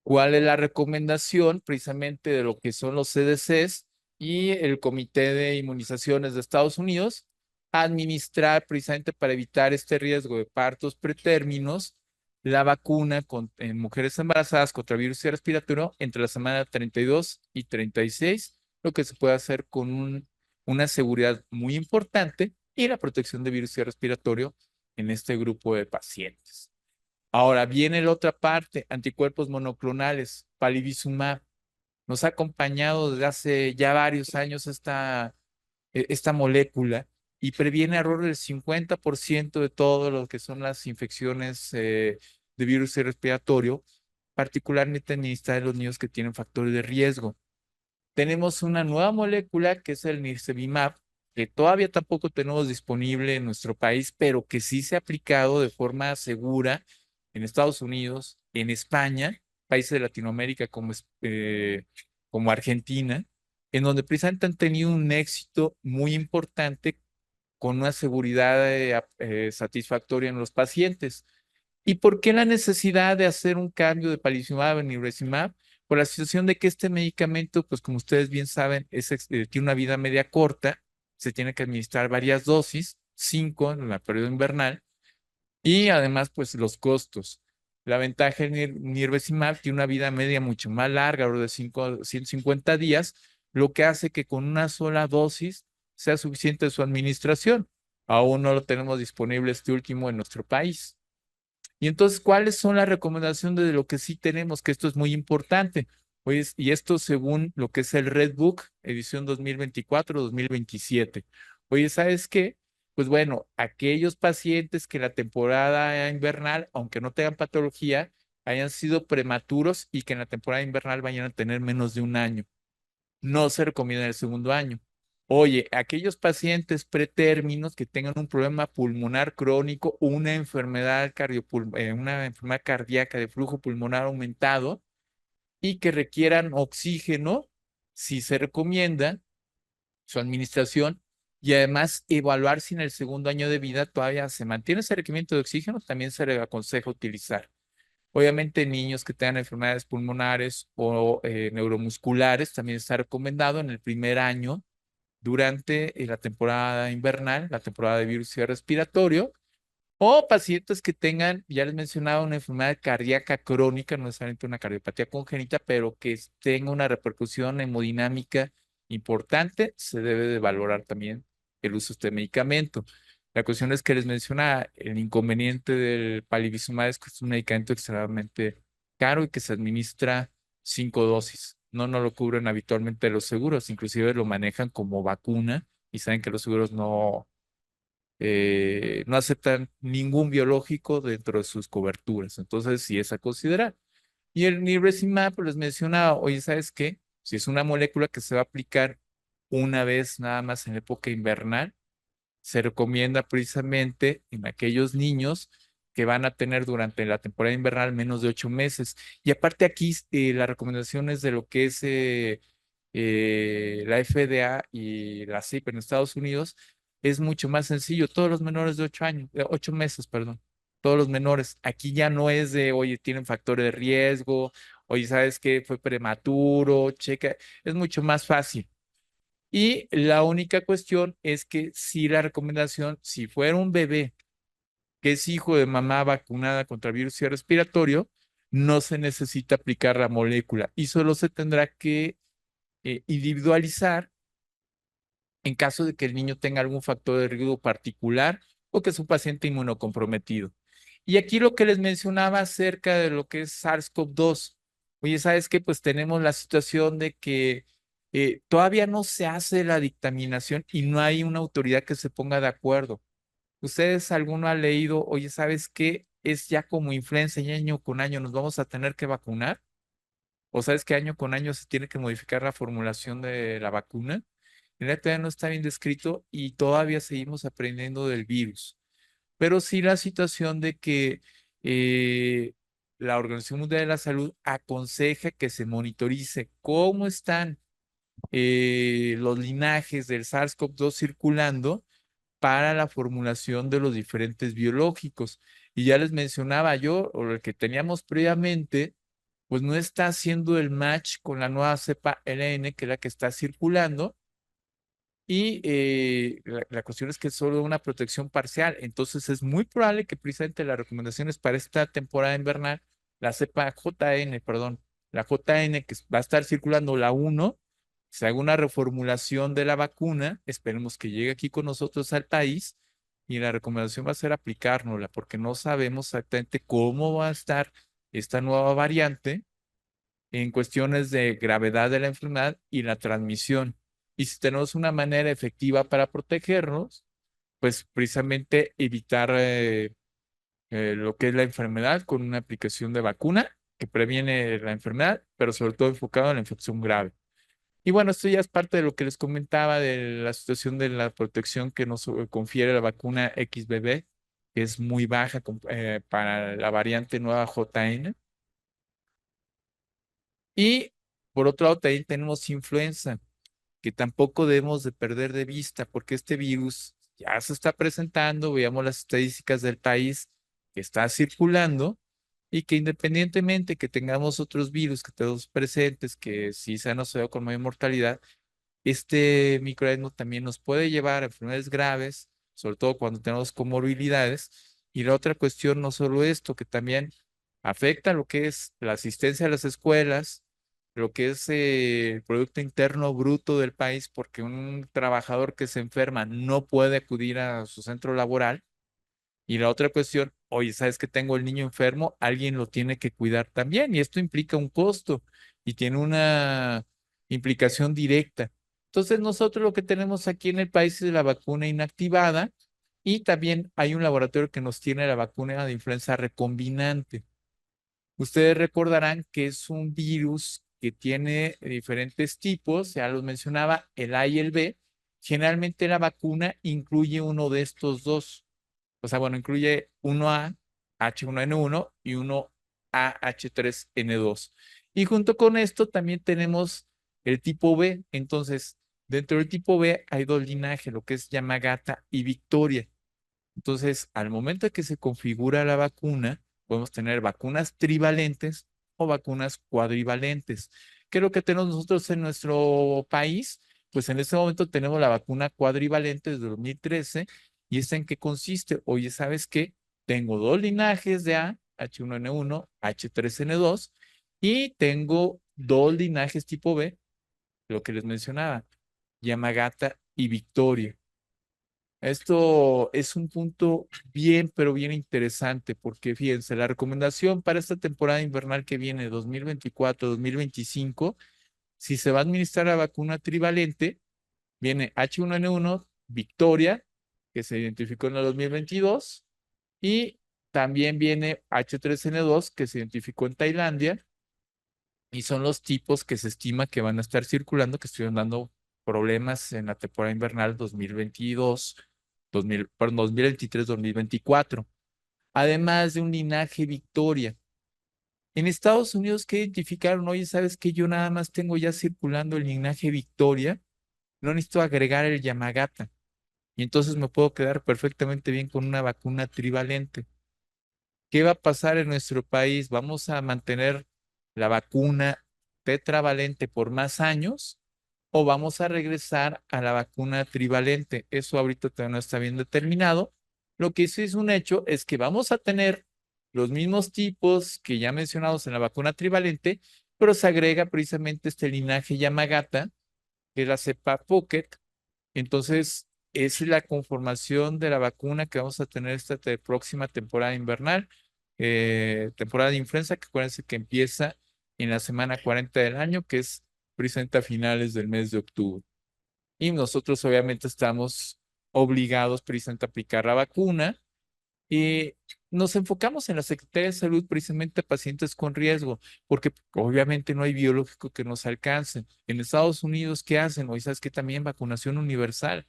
¿Cuál es la recomendación precisamente de lo que son los CDCs y el Comité de Inmunizaciones de Estados Unidos? Administrar precisamente para evitar este riesgo de partos pretérminos la vacuna en mujeres embarazadas contra virus respiratorio entre la semana 32 y 36, lo que se puede hacer con una seguridad muy importante y la protección de virus respiratorio en este grupo de pacientes. Ahora viene la otra parte, anticuerpos monoclonales, palivizumab. Nos ha acompañado desde hace ya varios años esta molécula y previene alrededor del 50% de todo lo que son las infecciones de virus respiratorio, particularmente en de los niños que tienen factores de riesgo. Tenemos una nueva molécula que es el nirsevimab, que todavía tampoco tenemos disponible en nuestro país, pero que sí se ha aplicado de forma segura en Estados Unidos, en España, países de Latinoamérica como Argentina, en donde precisamente han tenido un éxito muy importante con una seguridad satisfactoria en los pacientes. ¿Y por qué la necesidad de hacer un cambio de palivizumab a nirsevimab? Por la situación de que este medicamento, pues como ustedes bien saben, tiene una vida media corta, se tiene que administrar varias dosis, 5 en la periodo invernal, y además, pues los costos. La ventaja del nirsevimab tiene una vida media mucho más larga, de 150 días, lo que hace que con una sola dosis sea suficiente su administración. Aún no lo tenemos disponible este último en nuestro país. Y entonces, ¿cuáles son las recomendaciones de lo que sí tenemos? Que esto es muy importante. Pues, y esto según lo que es el Red Book, edición 2024-2027. Oye, ¿sabes qué? Pues bueno, aquellos pacientes que la temporada invernal, aunque no tengan patología, hayan sido prematuros y que en la temporada invernal vayan a tener menos de un año, no se recomienda el segundo año. Oye, aquellos pacientes pretérminos que tengan un problema pulmonar crónico, una enfermedad cardíaca de flujo pulmonar aumentado y que requieran oxígeno, sí se recomienda su administración y además evaluar si en el segundo año de vida todavía se mantiene ese requerimiento de oxígeno, también se le aconseja utilizar. Obviamente, niños que tengan enfermedades pulmonares o neuromusculares también está recomendado en el primer año durante la temporada invernal, la temporada de virus respiratorio, o pacientes que tengan, ya les mencionaba, una enfermedad cardíaca crónica, no necesariamente una cardiopatía congénita, pero que tenga una repercusión hemodinámica importante, se debe de valorar también el uso de este medicamento. La cuestión es que les menciona el inconveniente del palivizumab es que es un medicamento extremadamente caro y que se administra 5 dosis. No lo cubren habitualmente los seguros, inclusive lo manejan como vacuna y saben que los seguros no aceptan ningún biológico dentro de sus coberturas. Entonces, sí es a considerar. Y el nirsevimab, pues les mencionaba, oye, ¿sabes qué? Si es una molécula que se va a aplicar una vez nada más en época invernal, se recomienda precisamente en aquellos niños que van a tener durante la temporada invernal menos de 8 meses. Y aparte aquí las recomendaciones de lo que es la FDA y la CIP en Estados Unidos es mucho más sencillo. Todos los menores de 8 años, 8 meses, perdón, todos los menores. Aquí ya no es de, oye, tienen factores de riesgo, oye, ¿sabes qué? Fue prematuro, checa. Es mucho más fácil. Y la única cuestión es que si la recomendación, si fuera un bebé que es hijo de mamá vacunada contra virus respiratorio, no se necesita aplicar la molécula y solo se tendrá que individualizar en caso de que el niño tenga algún factor de riesgo particular o que es un paciente inmunocomprometido. Y aquí lo que les mencionaba acerca de lo que es SARS-CoV-2. Oye, ¿sabes qué? Pues tenemos la situación de que todavía no se hace la dictaminación y no hay una autoridad que se ponga de acuerdo. ¿Ustedes alguno ha leído, oye, ¿sabes qué? Es ya como influenza y año con año nos vamos a tener que vacunar? ¿O sabes que año con año se tiene que modificar la formulación de la vacuna? En realidad todavía no está bien descrito y todavía seguimos aprendiendo del virus. Pero sí la situación de que eh, la Organización Mundial de la Salud aconseja que se monitorice cómo están los linajes del SARS-CoV-2 circulando para la formulación de los diferentes biológicos. Y ya les mencionaba yo, o el que teníamos previamente, pues no está haciendo el match con la nueva cepa LN, que es la que está circulando, y la cuestión es que es solo una protección parcial. Entonces es muy probable que precisamente las recomendaciones para esta temporada invernal, la cepa JN, perdón, la JN que va a estar circulando, la 1, se haga una reformulación de la vacuna. Esperemos que llegue aquí con nosotros al país y la recomendación va a ser aplicárnosla porque no sabemos exactamente cómo va a estar esta nueva variante en cuestiones de gravedad de la enfermedad y la transmisión. Y si tenemos una manera efectiva para protegernos, pues precisamente evitar lo que es la enfermedad con una aplicación de vacuna que previene la enfermedad, pero sobre todo enfocado en la infección grave. Y bueno, esto ya es parte de lo que les comentaba de la situación de la protección que nos confiere la vacuna XBB, que es muy baja para la variante nueva JN. Y por otro lado, también tenemos influenza, que tampoco debemos de perder de vista, porque este virus ya se está presentando, veamos las estadísticas del país que está circulando, y que independientemente que tengamos otros virus que tenemos presentes, que sí se han asociado con mayor mortalidad, este microorganismo también nos puede llevar a enfermedades graves, sobre todo cuando tenemos comorbilidades. Y la otra cuestión, no solo esto, que también afecta lo que es la asistencia a las escuelas, lo que es el Producto Interno Bruto del país, porque un trabajador que se enferma no puede acudir a su centro laboral. Y la otra cuestión, oye, ¿sabes que tengo el niño enfermo? Alguien lo tiene que cuidar también y esto implica un costo y tiene una implicación directa. Entonces, nosotros lo que tenemos aquí en el país es la vacuna inactivada y también hay un laboratorio que nos tiene la vacuna de influenza recombinante. Ustedes recordarán que es un virus que tiene diferentes tipos, ya los mencionaba, el A y el B. Generalmente la vacuna incluye uno de estos dos. O sea, bueno, incluye uno A, H1N1 y uno AH3N2. Y junto con esto también tenemos el tipo B. Entonces, dentro del tipo B hay dos linajes, lo que es Yamagata y Victoria. Entonces, al momento de que se configura la vacuna, podemos tener vacunas trivalentes o vacunas cuadrivalentes. ¿Qué es lo que tenemos nosotros en nuestro país? Pues en este momento tenemos la vacuna cuadrivalente desde 2013. ¿Y esta en qué consiste? Oye, ¿sabes qué? Tengo dos linajes de A, H1N1, H3N2, y tengo dos linajes tipo B, lo que les mencionaba, Yamagata y Victoria. Esto es un punto bien, pero bien interesante, porque fíjense, la recomendación para esta temporada invernal que viene, 2024-2025, si se va a administrar la vacuna trivalente, viene H1N1 Victoria, que se identificó en el 2022, y también viene H3N2, que se identificó en Tailandia, y son los tipos que se estima que van a estar circulando, que estuvieron dando problemas en la temporada invernal 2022, 2000, perdón, 2023-2024, además de un linaje Victoria. En Estados Unidos, ¿qué identificaron? Oye, ¿sabes qué? Yo nada más tengo ya circulando el linaje Victoria, no necesito agregar el Yamagata, y entonces me puedo quedar perfectamente bien con una vacuna trivalente. ¿Qué va a pasar en nuestro país? ¿Vamos a mantener la vacuna tetravalente por más años o vamos a regresar a la vacuna trivalente? Eso ahorita todavía no está bien determinado. Lo que sí es un hecho es que vamos a tener los mismos tipos que ya mencionamos en la vacuna trivalente, pero se agrega precisamente este linaje Yamagata, que es la cepa Pocket. Entonces, es la conformación de la vacuna que vamos a tener esta próxima temporada invernal, temporada de influenza, que acuérdense que empieza en la semana 40 del año, que es precisamente a finales del mes de octubre. Y nosotros obviamente estamos obligados precisamente a aplicar la vacuna. Y nos enfocamos en la Secretaría de Salud precisamente a pacientes con riesgo, porque obviamente no hay biológico que nos alcance. En Estados Unidos, ¿qué hacen? Hoy sabes que también vacunación universal.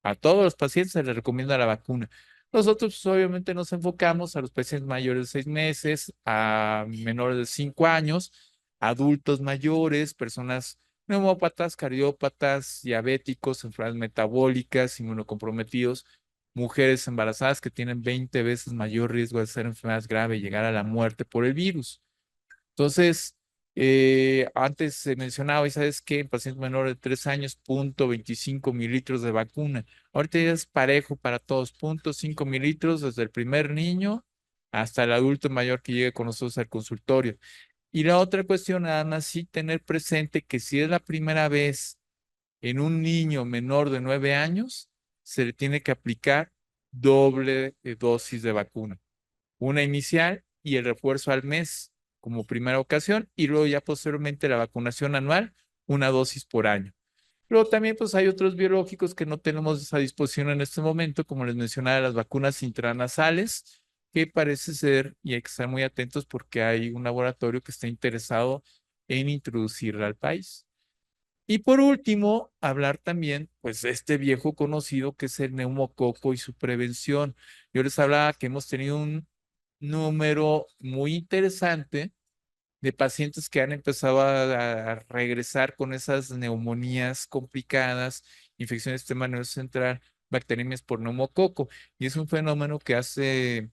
A todos los pacientes se les recomienda la vacuna. Nosotros pues, obviamente nos enfocamos a los pacientes mayores de 6 meses, a menores de 5 años, adultos mayores, personas neumópatas, cardiópatas, diabéticos, enfermedades metabólicas, inmunocomprometidos, mujeres embarazadas que tienen 20 veces mayor riesgo de ser enfermedades graves y llegar a la muerte por el virus. Entonces, antes se mencionaba, y sabes que en pacientes menores de 3 años, 0.25 mililitros de vacuna. Ahorita ya es parejo para todos, 0.5 mililitros desde el primer niño hasta el adulto mayor que llegue con nosotros al consultorio. Y la otra cuestión, nada más sí tener presente que si es la primera vez en un niño menor de 9 años, se le tiene que aplicar doble dosis de vacuna, una inicial y el refuerzo al mes como primera ocasión y luego ya posteriormente la vacunación anual, una dosis por año. Luego también pues hay otros biológicos que no tenemos a disposición en este momento, como les mencionaba, las vacunas intranasales, que parece ser, y hay que estar muy atentos porque hay un laboratorio que está interesado en introducirla al país. Y por último, hablar también, pues, de este viejo conocido que es el neumococo y su prevención. Yo les hablaba que hemos tenido un número muy interesante de pacientes que han empezado a regresar con esas neumonías complicadas, infecciones del sistema nervioso central, bacterias por neumococo. Y es un fenómeno que hace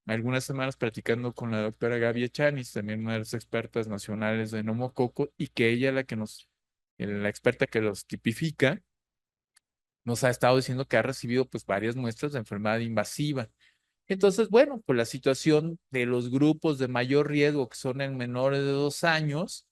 algunas semanas platicando con la doctora Gaby Echanis, también una de las expertas nacionales de neumococo, y que ella es la experta que los tipifica, nos ha estado diciendo que ha recibido pues varias muestras de enfermedad invasiva. Entonces, bueno, pues la situación de los grupos de mayor riesgo, que son en menores de 2 años,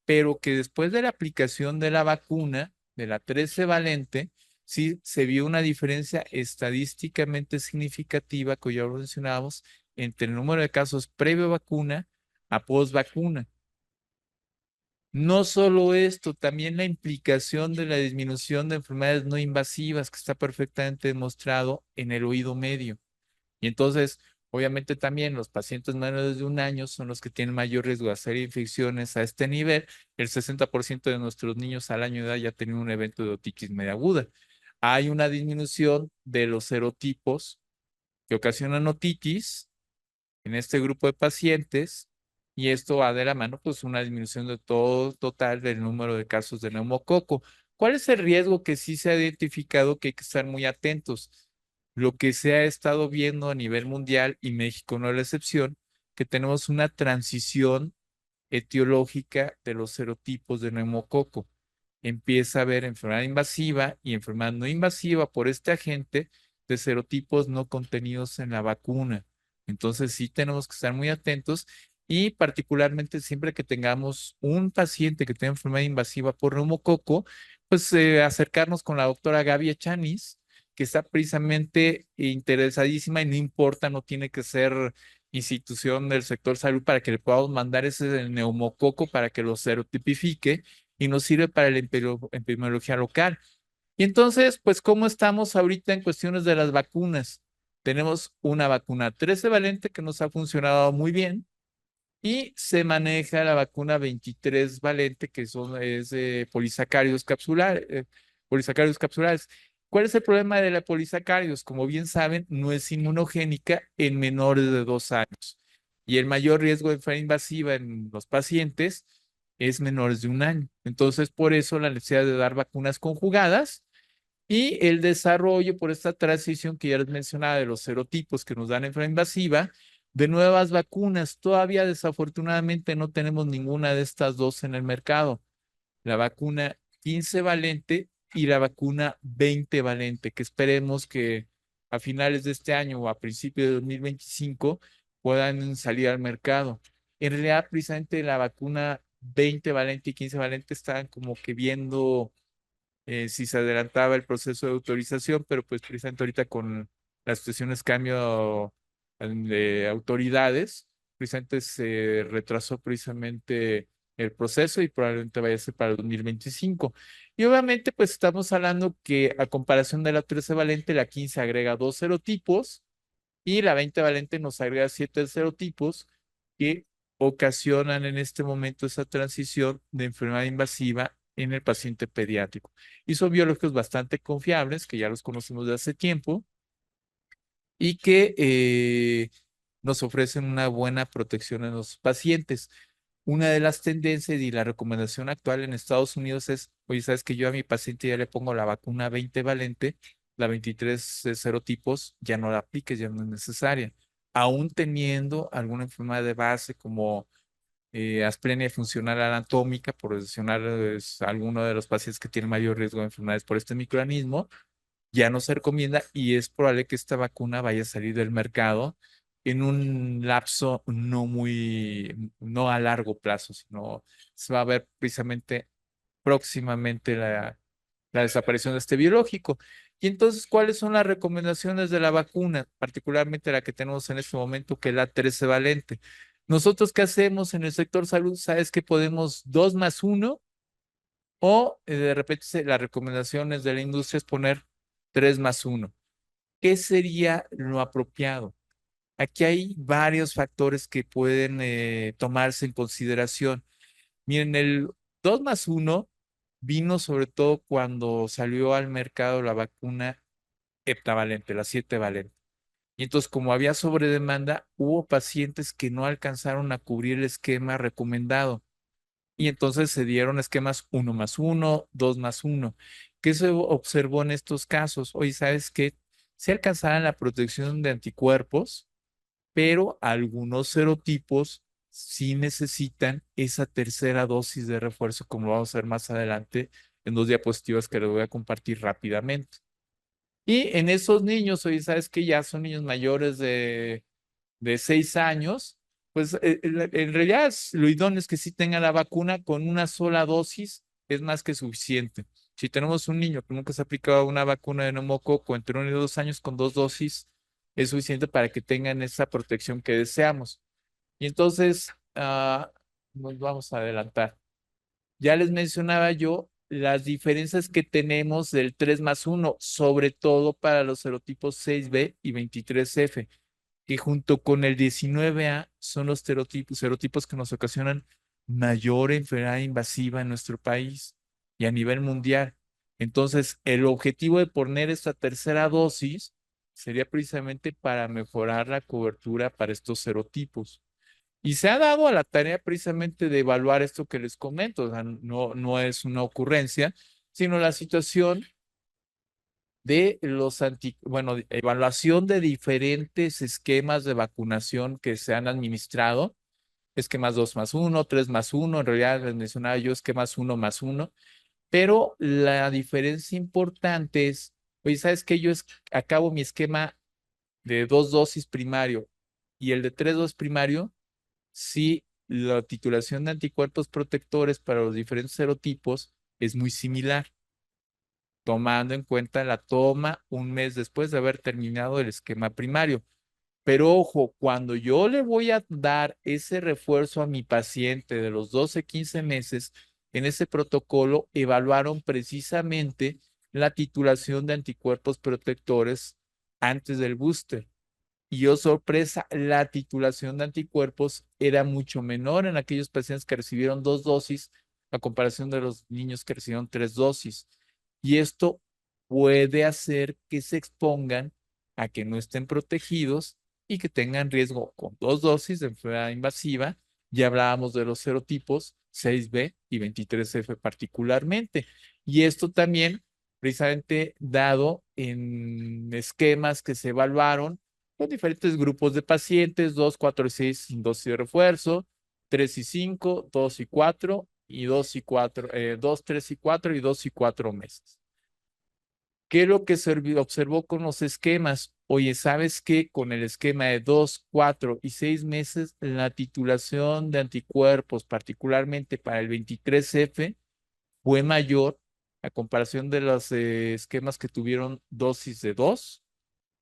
pero que después de la aplicación de la vacuna, de la 13 valente, sí se vio una diferencia estadísticamente significativa, que ya lo mencionábamos, entre el número de casos previo vacuna a post vacuna. No solo esto, también la implicación de la disminución de enfermedades no invasivas, que está perfectamente demostrado en el oído medio. Y entonces, obviamente también los pacientes menores de 1 año son los que tienen mayor riesgo de hacer infecciones a este nivel. El 60% de nuestros niños al año de edad ya tienen un evento de otitis media aguda. Hay una disminución de los serotipos que ocasionan otitis en este grupo de pacientes y esto va de la mano, pues una disminución de todo total del número de casos de neumococo. ¿Cuál es el riesgo que sí se ha identificado que hay que estar muy atentos? Lo que se ha estado viendo a nivel mundial y México no es la excepción, que tenemos una transición etiológica de los serotipos de neumococo. Empieza a haber enfermedad invasiva y enfermedad no invasiva por este agente de serotipos no contenidos en la vacuna. Entonces sí tenemos que estar muy atentos y particularmente siempre que tengamos un paciente que tenga enfermedad invasiva por neumococo, pues acercarnos con la doctora Gaby Echanis, que está precisamente interesadísima y no importa, no tiene que ser institución del sector salud para que le podamos mandar ese neumococo para que lo serotipifique y nos sirve para la epidemiología local. Y entonces, pues, ¿cómo estamos ahorita en cuestiones de las vacunas? Tenemos una vacuna 13 valente que nos ha funcionado muy bien y se maneja la vacuna 23 valente que es de polisacáridos polisacáridos capsulares. ¿Cuál es el problema de la polisacáridos? Como bien saben, no es inmunogénica en menores de 2 años. Y el mayor riesgo de enfermedad invasiva en los pacientes es menores de 1 año. Entonces, por eso la necesidad de dar vacunas conjugadas y el desarrollo por esta transición que ya les mencionaba de los serotipos que nos dan enfermedad invasiva, de nuevas vacunas. Todavía desafortunadamente no tenemos ninguna de estas dos en el mercado. La vacuna 15 valente y la vacuna 20 valente, que esperemos que a finales de este año o a principios de 2025 puedan salir al mercado. En realidad, precisamente la vacuna 20 valente y 15 valente estaban como que viendo si se adelantaba el proceso de autorización, pero pues precisamente ahorita con las situaciones cambio de autoridades, precisamente se retrasó precisamente el proceso y probablemente vaya a ser para el 2025. Y obviamente pues estamos hablando que a comparación de la 13 valente, la 15 agrega dos serotipos y la 20 valente nos agrega 7 serotipos que ocasionan en este momento esa transición de enfermedad invasiva en el paciente pediátrico. Y son biológicos bastante confiables, que ya los conocemos de hace tiempo y que nos ofrecen una buena protección en los pacientes. Una de las tendencias y la recomendación actual en Estados Unidos es, oye, sabes que yo a mi paciente ya le pongo la vacuna 20 valente, la 23 serotipos, ya no la apliques, ya no es necesaria, aún teniendo alguna enfermedad de base como asplenia funcional anatómica, por mencionar alguno de los pacientes que tienen mayor riesgo de enfermedades por este microorganismo, ya no se recomienda y es probable que esta vacuna vaya a salir del mercado en un lapso no a largo plazo, sino se va a ver precisamente próximamente la desaparición de este biológico. Y entonces, ¿cuáles son las recomendaciones de la vacuna, particularmente la que tenemos en este momento, que es la 13 valente? Nosotros, ¿qué hacemos en el sector salud? Sabes que podemos 2+1 o de repente las recomendaciones de la industria es poner 3+1. ¿Qué sería lo apropiado? Aquí hay varios factores que pueden tomarse en consideración. Miren, el 2+1 vino sobre todo cuando salió al mercado la vacuna heptavalente, la 7 valente. Y entonces, como había sobredemanda, hubo pacientes que no alcanzaron a cubrir el esquema recomendado. Y entonces se dieron esquemas 1+1, 2+1. ¿Qué se observó en estos casos? Oye, ¿sabes qué? Se alcanzaban la protección de anticuerpos, pero algunos serotipos sí necesitan esa tercera dosis de refuerzo, como lo vamos a ver más adelante en dos diapositivas que les voy a compartir rápidamente. Y en esos niños, oye, ¿sabes qué? Ya son niños mayores de 6 años, pues en realidad lo idóneo es que sí tenga la vacuna con una sola dosis, es más que suficiente. Si tenemos un niño que nunca se ha aplicado una vacuna de neumococo entre 1 y 2 años con 2 dosis, es suficiente para que tengan esa protección que deseamos. Y entonces, nos vamos a adelantar. Ya les mencionaba yo las diferencias que tenemos del 3+1, sobre todo para los serotipos 6B y 23F, que junto con el 19A son los serotipos que nos ocasionan mayor enfermedad invasiva en nuestro país y a nivel mundial. Entonces, el objetivo de poner esta tercera dosis sería precisamente para mejorar la cobertura para estos serotipos. Y se ha dado a la tarea precisamente de evaluar esto que les comento. O sea, no es una ocurrencia, sino la situación de bueno, evaluación de diferentes esquemas de vacunación que se han administrado, esquemas 2+1, 3+1, en realidad les mencionaba yo esquemas 1+1, pero la diferencia importante es, oye, ¿sabes qué? Acabo mi esquema de 2 dosis primario y el de 3 dosis primario, si la titulación de anticuerpos protectores para los diferentes serotipos es muy similar, tomando en cuenta la toma un mes después de haber terminado el esquema primario. Pero ojo, cuando yo le voy a dar ese refuerzo a mi paciente de los 12, 15 meses, en ese protocolo evaluaron precisamente la titulación de anticuerpos protectores antes del booster. Y oh sorpresa, la titulación de anticuerpos era mucho menor en aquellos pacientes que recibieron 2 dosis a comparación de los niños que recibieron 3 dosis. Y esto puede hacer que se expongan a que no estén protegidos y que tengan riesgo con 2 dosis de enfermedad invasiva. Ya hablábamos de los serotipos 6B y 23F particularmente. Y esto también precisamente dado en esquemas que se evaluaron con diferentes grupos de pacientes, 2, 4 y 6 sin dosis de refuerzo, 3 y 5, 2 y 4 y 2 y 4, 2, 3 y 4 y 2 y 4 meses. ¿Qué es lo que se observó con los esquemas? oye, ¿sabes qué? Con el esquema de 2, 4 y 6 meses, la titulación de anticuerpos, particularmente para el 23F, fue mayor a comparación de los esquemas que tuvieron dosis de 2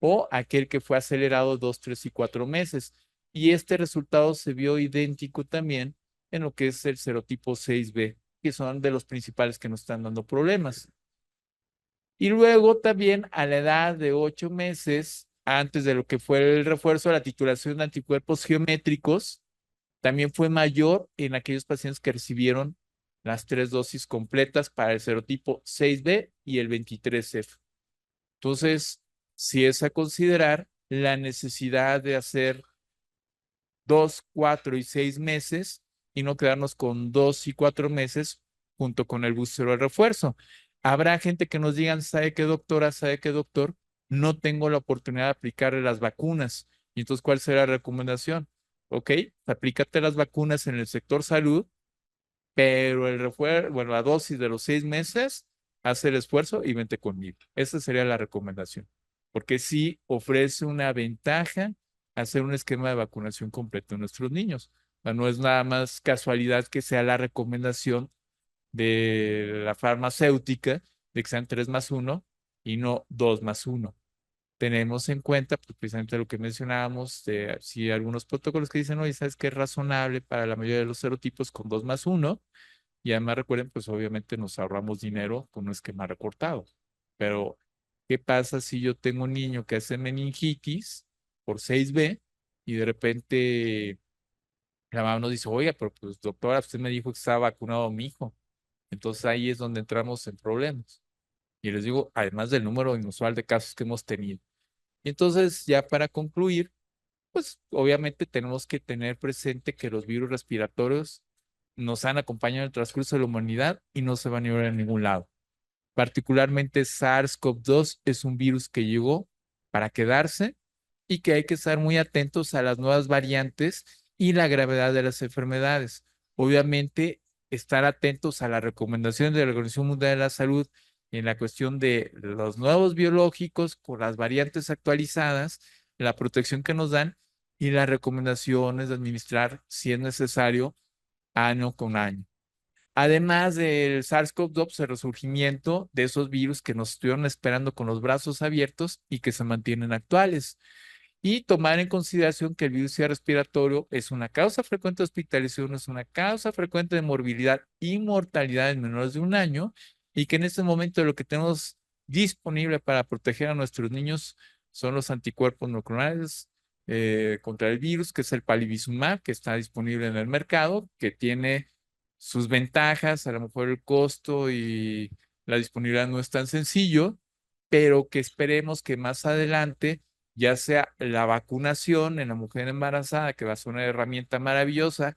o aquel que fue acelerado 2, 3 y 4 meses. Y este resultado se vio idéntico también en lo que es el serotipo 6B, que son de los principales que nos están dando problemas. Y luego también a la edad de 8 meses, antes de lo que fue el refuerzo, la titulación de anticuerpos geométricos también fue mayor en aquellos pacientes que recibieron las 3 dosis completas para el serotipo 6B y el 23F. Entonces, si es a considerar la necesidad de hacer 2, 4 y 6 meses y no quedarnos con 2 y 4 meses junto con el booster o el refuerzo. Habrá gente que nos digan, ¿sabe qué doctora? ¿Sabe qué doctor? No tengo la oportunidad de aplicarle las vacunas. Y entonces, ¿cuál será la recomendación? Ok, aplícate las vacunas en el sector salud, pero el refuerzo, bueno, la dosis de los 6 meses, haz el esfuerzo y vente conmigo. Esa sería la recomendación, porque sí ofrece una ventaja hacer un esquema de vacunación completo en nuestros niños. O sea, no es nada más casualidad que sea la recomendación de la farmacéutica de que sean 3+1 y no 2+1. Tenemos en cuenta, pues, precisamente lo que mencionábamos, de si algunos protocolos que dicen, oye, ¿sabes qué es razonable para la mayoría de los serotipos con 2+1? Y además recuerden, pues obviamente nos ahorramos dinero con un esquema recortado. Pero, ¿qué pasa si yo tengo un niño que hace meningitis por 6B y de repente la mamá nos dice, oiga, pero pues doctora, usted me dijo que estaba vacunado mi hijo? Entonces ahí es donde entramos en problemas. Y les digo, además del número inusual de casos que hemos tenido. Y entonces, ya para concluir, pues obviamente tenemos que tener presente que los virus respiratorios nos han acompañado en el transcurso de la humanidad y no se van a ir a ningún lado. Particularmente SARS-CoV-2 es un virus que llegó para quedarse y que hay que estar muy atentos a las nuevas variantes y la gravedad de las enfermedades. Obviamente, estar atentos a las recomendaciones de la Organización Mundial de la Salud en la cuestión de los nuevos biológicos con las variantes actualizadas, la protección que nos dan y las recomendaciones de administrar, si es necesario, año con año. Además del SARS-CoV-2, el resurgimiento de esos virus que nos estuvieron esperando con los brazos abiertos y que se mantienen actuales. Y tomar en consideración que el virus respiratorio es una causa frecuente de hospitalización, es una causa frecuente de morbilidad y mortalidad en menores de un año, y que en este momento lo que tenemos disponible para proteger a nuestros niños son los anticuerpos monoclonales contra el virus, que es el palivizumab, que está disponible en el mercado, que tiene sus ventajas, a lo mejor el costo y la disponibilidad no es tan sencillo, pero que esperemos que más adelante, ya sea la vacunación en la mujer embarazada, que va a ser una herramienta maravillosa,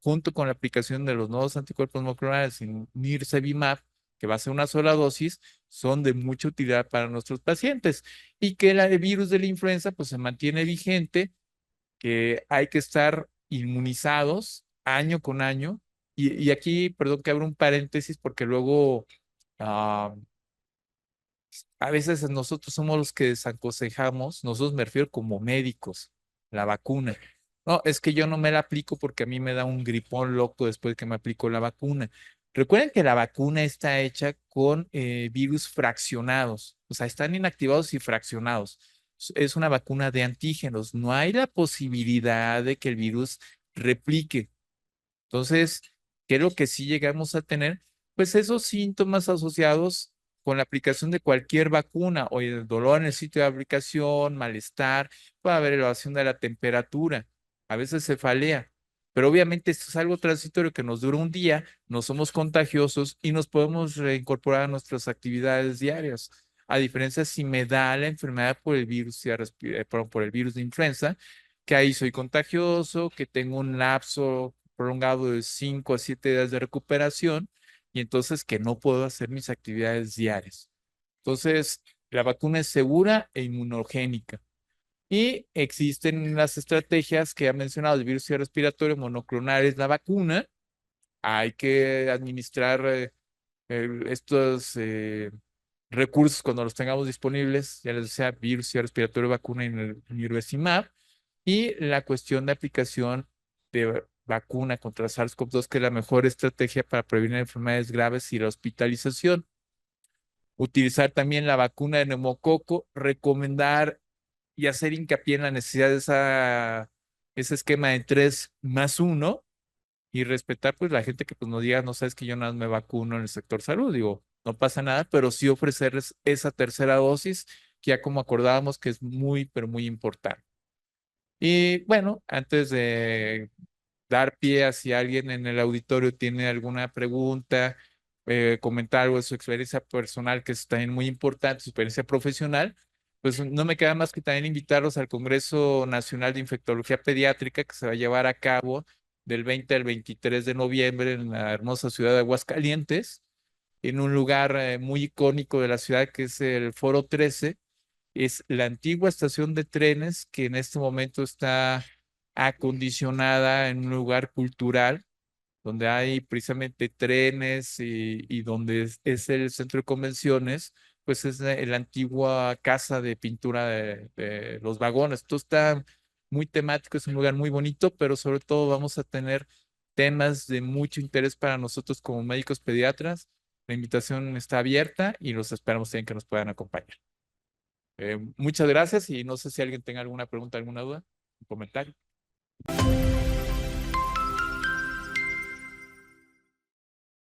junto con la aplicación de los nuevos anticuerpos monoclonales en Nirsevimab, que va a ser una sola dosis, son de mucha utilidad para nuestros pacientes. Y que el virus de la influenza pues se mantiene vigente, que hay que estar inmunizados año con año. Y aquí, perdón que abro un paréntesis porque luego ah, a veces nosotros somos los que desaconsejamos, nosotros me refiero como médicos, la vacuna. No, es que yo no me la aplico porque a mí me da un gripón loco después de que me aplico la vacuna. Recuerden que la vacuna está hecha con virus fraccionados, o sea, están inactivados y fraccionados. Es una vacuna de antígenos, no hay la posibilidad de que el virus replique. Entonces, ¿qué es lo que sí llegamos a tener? Pues esos síntomas asociados con la aplicación de cualquier vacuna, o el dolor en el sitio de aplicación, malestar, puede haber elevación de la temperatura, a veces cefalea, pero obviamente esto es algo transitorio que nos dura un día, no somos contagiosos y nos podemos reincorporar a nuestras actividades diarias. A diferencia si me da la enfermedad por el virus, por el virus de influenza, que ahí soy contagioso, que tengo un lapso prolongado de 5 a 7 días de recuperación y entonces que no puedo hacer mis actividades diarias. Entonces, la vacuna es segura e inmunogénica. Y existen las estrategias que ha mencionado el virus respiratorio monoclonal es la vacuna. Hay que administrar estos recursos cuando los tengamos disponibles, ya les decía, virus y respiratorio, vacuna y nirsevimab, y la cuestión de aplicación de vacuna contra SARS-CoV-2, que es la mejor estrategia para prevenir enfermedades graves y la hospitalización. Utilizar también la vacuna de neumococo, recomendar y hacer hincapié en la necesidad de ese esquema de 3+1 y respetar pues la gente que pues nos diga, no sabes que yo nada más me vacuno en el sector salud, digo, no pasa nada, pero sí ofrecerles esa tercera dosis, que ya como acordábamos que es muy, pero muy importante. Y bueno, antes de dar pie a si alguien en el auditorio tiene alguna pregunta, comentar algo de su experiencia personal, que es también muy importante, su experiencia profesional, pues no me queda más que también invitarlos al Congreso Nacional de Infectología Pediátrica que se va a llevar a cabo del 20 al 23 de noviembre en la hermosa ciudad de Aguascalientes, en un lugar muy icónico de la ciudad que es el Foro 13. Es la antigua estación de trenes que en este momento está acondicionada en un lugar cultural donde hay precisamente trenes y donde es el centro de convenciones, pues es la antigua casa de pintura de los vagones. Esto está muy temático, es un lugar muy bonito, pero sobre todo vamos a tener temas de mucho interés para nosotros como médicos pediatras. La invitación está abierta y los esperamos también que nos puedan acompañar. Muchas gracias y no sé si alguien tenga alguna pregunta, alguna duda, un comentario.